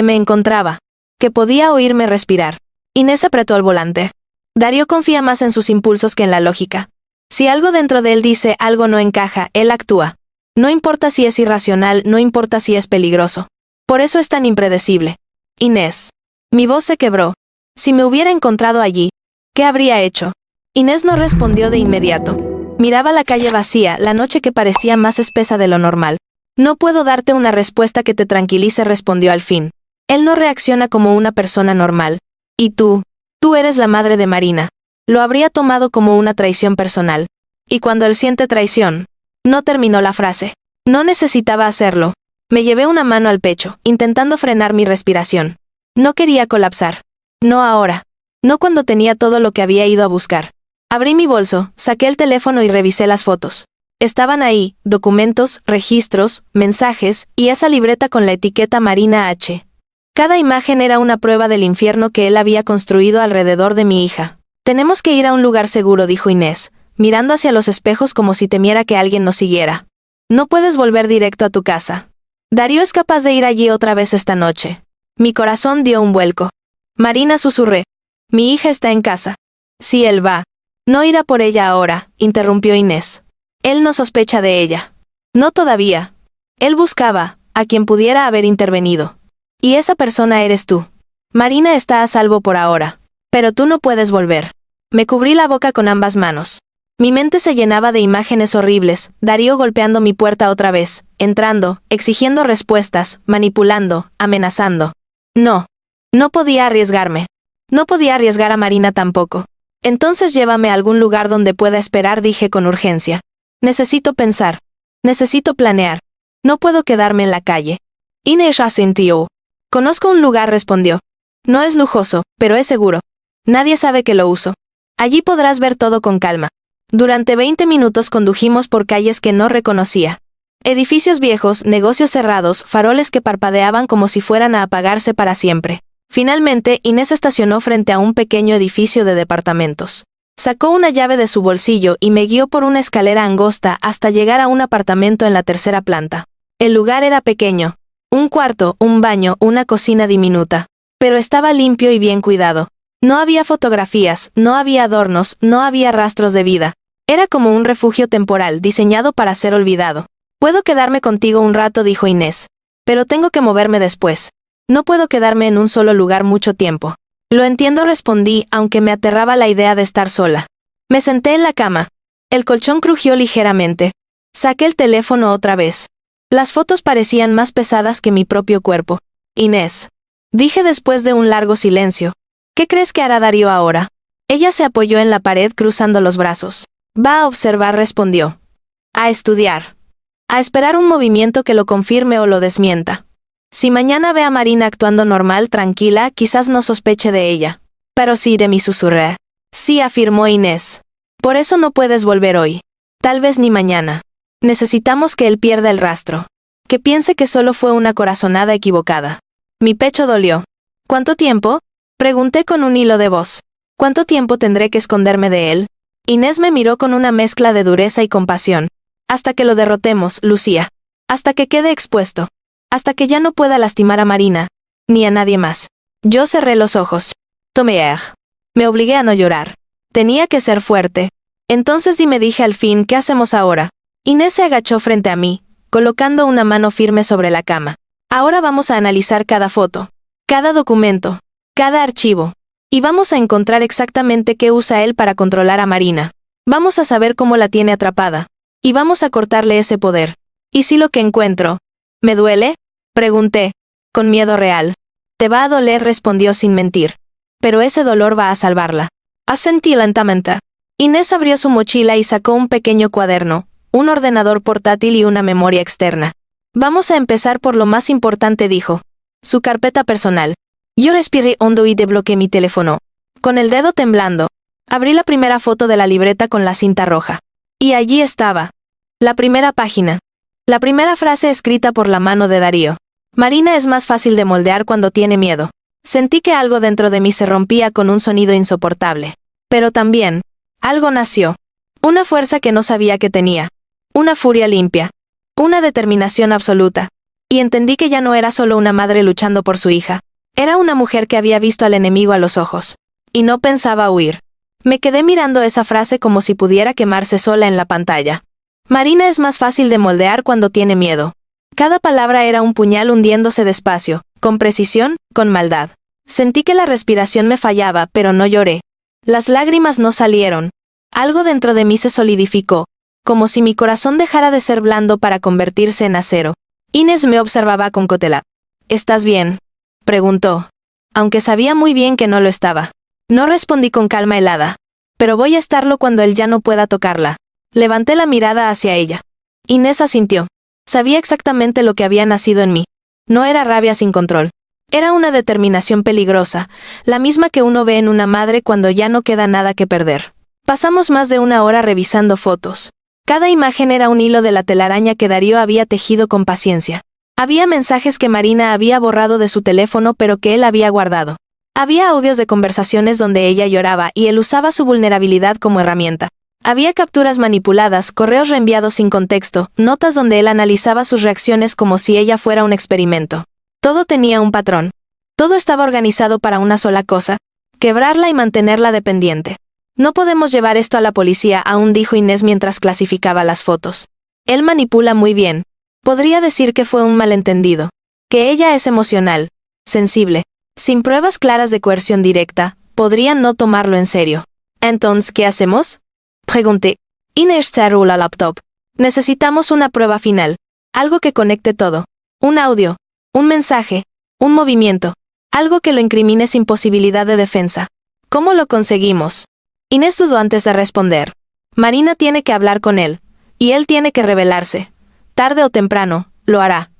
me encontraba, que podía oírme respirar. Inés apretó el volante. Darío confía más en sus impulsos que en la lógica. Si algo dentro de él dice algo no encaja, él actúa. No importa si es irracional, no importa si es peligroso. Por eso es tan impredecible. Inés. Mi voz se quebró. Si me hubiera encontrado allí, ¿qué habría hecho? Inés no respondió de inmediato. Miraba la calle vacía, la noche que parecía más espesa de lo normal. No puedo darte una respuesta que te tranquilice, respondió al fin. Él no reacciona como una persona normal. Y tú eres la madre de Marina. Lo habría tomado como una traición personal. Y cuando él siente traición, no terminó la frase. No necesitaba hacerlo. Me llevé una mano al pecho, intentando frenar mi respiración. No quería colapsar. No ahora. No cuando tenía todo lo que había ido a buscar. Abrí mi bolso, saqué el teléfono y revisé las fotos. Estaban ahí, documentos, registros, mensajes, y esa libreta con la etiqueta Marina H. Cada imagen era una prueba del infierno que él había construido alrededor de mi hija. Tenemos que ir a un lugar seguro, dijo Inés, mirando hacia los espejos como si temiera que alguien nos siguiera. No puedes volver directo a tu casa. Darío es capaz de ir allí otra vez esta noche. Mi corazón dio un vuelco. Marina, susurré. Mi hija está en casa. Si él va. No irá por ella ahora, interrumpió Inés. Él no sospecha de ella. No todavía. Él buscaba a quien pudiera haber intervenido. Y esa persona eres tú. Marina está a salvo por ahora. Pero tú no puedes volver. Me cubrí la boca con ambas manos. Mi mente se llenaba de imágenes horribles, Darío golpeando mi puerta otra vez, entrando, exigiendo respuestas, manipulando, amenazando. No. No podía arriesgarme. No podía arriesgar a Marina tampoco. Entonces llévame a algún lugar donde pueda esperar, dije con urgencia. Necesito pensar. Necesito planear. No puedo quedarme en la calle. Inés asintió. Conozco un lugar, respondió. No es lujoso, pero es seguro. Nadie sabe que lo uso. Allí podrás ver todo con calma. Durante 20 minutos condujimos por calles que no reconocía. Edificios viejos, negocios cerrados, faroles que parpadeaban como si fueran a apagarse para siempre. Finalmente, Inés estacionó frente a un pequeño edificio de departamentos. Sacó una llave de su bolsillo y me guió por una escalera angosta hasta llegar a un apartamento en la tercera planta. El lugar era pequeño. Un cuarto, un baño, una cocina diminuta. Pero estaba limpio y bien cuidado. No había fotografías, no había adornos, no había rastros de vida. Era como un refugio temporal diseñado para ser olvidado. Puedo quedarme contigo un rato, dijo Inés. Pero tengo que moverme después. No puedo quedarme en un solo lugar mucho tiempo. Lo entiendo, respondí, aunque me aterraba la idea de estar sola. Me senté en la cama. El colchón crujió ligeramente. Saqué el teléfono otra vez. Las fotos parecían más pesadas que mi propio cuerpo. Inés. Dije después de un largo silencio. ¿Qué crees que hará Darío ahora? Ella se apoyó en la pared cruzando los brazos. Va a observar, respondió. A estudiar. A esperar un movimiento que lo confirme o lo desmienta. Si mañana ve a Marina actuando normal, tranquila, quizás no sospeche de ella. Pero sí, de mi susurré. Sí, afirmó Inés. Por eso no puedes volver hoy. Tal vez ni mañana. Necesitamos que él pierda el rastro. Que piense que solo fue una corazonada equivocada. Mi pecho dolió. ¿Cuánto tiempo? Pregunté con un hilo de voz. ¿Cuánto tiempo tendré que esconderme de él? Inés me miró con una mezcla de dureza y compasión. Hasta que lo derrotemos, Lucía. Hasta que quede expuesto. Hasta que ya no pueda lastimar a Marina, ni a nadie más. Yo cerré los ojos. Tomé. Me obligué a no llorar. Tenía que ser fuerte. Entonces me dije al fin, ¿qué hacemos ahora? Inés se agachó frente a mí, colocando una mano firme sobre la cama. Ahora vamos a analizar cada foto, cada documento, cada archivo. Y vamos a encontrar exactamente qué usa él para controlar a Marina. Vamos a saber cómo la tiene atrapada. Y vamos a cortarle ese poder. ¿Y si lo que encuentro me duele? Pregunté, con miedo real. Te va a doler, respondió sin mentir. Pero ese dolor va a salvarla. Asentí lentamente. Inés abrió su mochila y sacó un pequeño cuaderno, un ordenador portátil y una memoria externa. Vamos a empezar por lo más importante, dijo. Su carpeta personal. Yo respiré hondo y desbloqueé mi teléfono. Con el dedo temblando, abrí la primera foto de la libreta con la cinta roja. Y allí estaba. La primera página. La primera frase escrita por la mano de Darío. Marina es más fácil de moldear cuando tiene miedo. Sentí que algo dentro de mí se rompía con un sonido insoportable. Pero también, algo nació. Una fuerza que no sabía que tenía. Una furia limpia. Una determinación absoluta. Y entendí que ya no era solo una madre luchando por su hija. Era una mujer que había visto al enemigo a los ojos. Y no pensaba huir. Me quedé mirando esa frase como si pudiera quemarse sola en la pantalla. Marina es más fácil de moldear cuando tiene miedo. Cada palabra era un puñal hundiéndose despacio, con precisión, con maldad. Sentí que la respiración me fallaba, pero no lloré. Las lágrimas no salieron. Algo dentro de mí se solidificó, como si mi corazón dejara de ser blando para convertirse en acero. Inés me observaba con cautela. ¿Estás bien?, preguntó, aunque sabía muy bien que no lo estaba. No respondí con calma helada. Pero voy a estarlo cuando él ya no pueda tocarla. Levanté la mirada hacia ella. Inés asintió. Sabía exactamente lo que había nacido en mí. No era rabia sin control. Era una determinación peligrosa, la misma que uno ve en una madre cuando ya no queda nada que perder. Pasamos más de una hora revisando fotos. Cada imagen era un hilo de la telaraña que Darío había tejido con paciencia. Había mensajes que Marina había borrado de su teléfono pero que él había guardado. Había audios de conversaciones donde ella lloraba y él usaba su vulnerabilidad como herramienta. Había capturas manipuladas, correos reenviados sin contexto, notas donde él analizaba sus reacciones como si ella fuera un experimento. Todo tenía un patrón. Todo estaba organizado para una sola cosa: quebrarla y mantenerla dependiente. No podemos llevar esto a la policía, aún dijo Inés mientras clasificaba las fotos. Él manipula muy bien. Podría decir que fue un malentendido. Que ella es emocional, sensible. Sin pruebas claras de coerción directa, podrían no tomarlo en serio. Entonces, ¿qué hacemos?, pregunté. Inés cerró la laptop. Necesitamos una prueba final. Algo que conecte todo. Un audio. Un mensaje. Un movimiento. Algo que lo incrimine sin posibilidad de defensa. ¿Cómo lo conseguimos? Inés dudó antes de responder. Marina tiene que hablar con él. Y él tiene que rebelarse. Tarde o temprano, lo hará.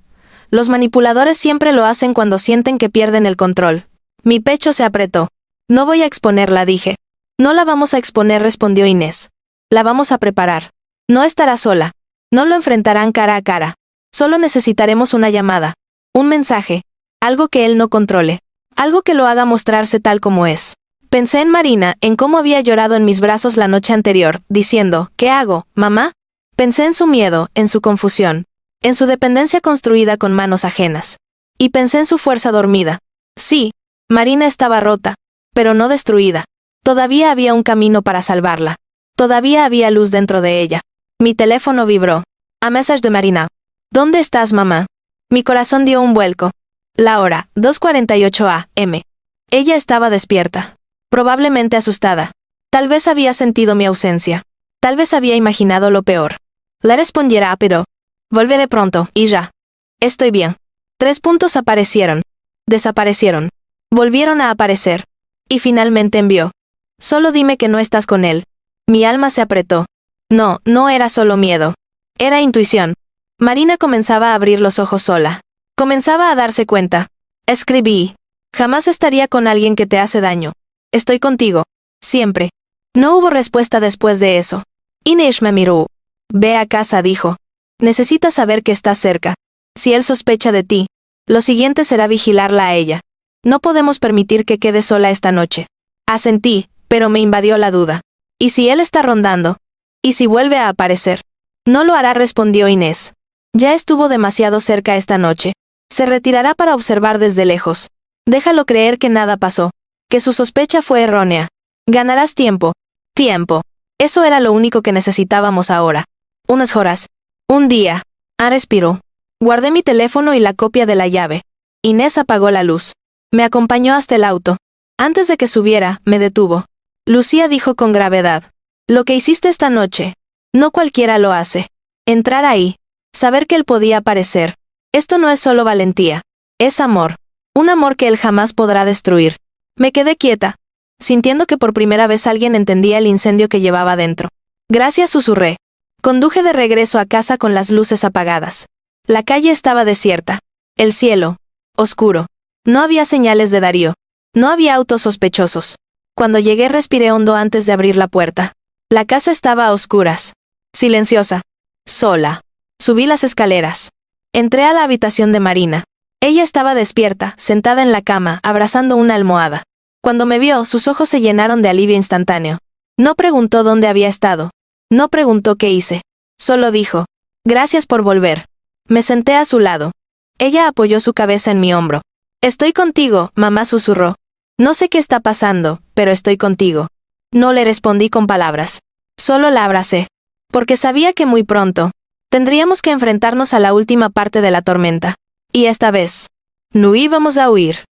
Los manipuladores siempre lo hacen cuando sienten que pierden el control. Mi pecho se apretó. No voy a exponerla, dije. No la vamos a exponer, respondió Inés. La vamos a preparar. No estará sola. No lo enfrentarán cara a cara. Solo necesitaremos una llamada. Un mensaje. Algo que él no controle. Algo que lo haga mostrarse tal como es. Pensé en Marina, en cómo había llorado en mis brazos la noche anterior, diciendo, ¿qué hago, mamá? Pensé en su miedo, en su confusión, en su dependencia construida con manos ajenas. Y pensé en su fuerza dormida. Sí, Marina estaba rota, pero no destruida. Todavía había un camino para salvarla. Todavía había luz dentro de ella. Mi teléfono vibró. A message de Marina. ¿Dónde estás, mamá? Mi corazón dio un vuelco. La hora, 2:48 a.m. Ella estaba despierta. Probablemente asustada. Tal vez había sentido mi ausencia. Tal vez había imaginado lo peor. Le respondiera, pero volveré pronto, y ya. Estoy bien. 3 puntos aparecieron. Desaparecieron. Volvieron a aparecer. Y finalmente envió. Solo dime que no estás con él. Mi alma se apretó. No, no era solo miedo. Era intuición. Marina comenzaba a abrir los ojos sola. Comenzaba a darse cuenta. Escribí. Jamás estaría con alguien que te hace daño. Estoy contigo. Siempre. No hubo respuesta después de eso. Inés me miró. Ve a casa, dijo. Necesitas saber que estás cerca. Si él sospecha de ti, lo siguiente será vigilarla a ella. No podemos permitir que quede sola esta noche. Asentí, pero me invadió la duda. ¿Y si él está rondando? ¿Y si vuelve a aparecer? No lo hará, respondió Inés. Ya estuvo demasiado cerca esta noche. Se retirará para observar desde lejos. Déjalo creer que nada pasó, que su sospecha fue errónea. Ganarás tiempo. Tiempo. Eso era lo único que necesitábamos ahora. Unas horas. Un día. Respiró. Guardé mi teléfono y la copia de la llave. Inés apagó la luz. Me acompañó hasta el auto. Antes de que subiera, me detuvo. Lucía dijo con gravedad. Lo que hiciste esta noche. No cualquiera lo hace. Entrar ahí. Saber que él podía aparecer. Esto no es solo valentía. Es amor. Un amor que él jamás podrá destruir. Me quedé quieta, sintiendo que por primera vez alguien entendía el incendio que llevaba dentro. Gracias, susurré. Conduje de regreso a casa con las luces apagadas. La calle estaba desierta. El cielo, oscuro. No había señales de Darío. No había autos sospechosos. Cuando llegué respiré hondo antes de abrir la puerta. La casa estaba a oscuras. Silenciosa. Sola. Subí las escaleras. Entré a la habitación de Marina. Ella estaba despierta, sentada en la cama, abrazando una almohada. Cuando me vio, sus ojos se llenaron de alivio instantáneo. No preguntó dónde había estado. No preguntó qué hice. Solo dijo, gracias por volver. Me senté a su lado. Ella apoyó su cabeza en mi hombro. Estoy contigo, mamá, susurró. No sé qué está pasando, pero estoy contigo. No le respondí con palabras. Solo la abracé. Porque sabía que muy pronto tendríamos que enfrentarnos a la última parte de la tormenta. Y esta vez, no íbamos a huir.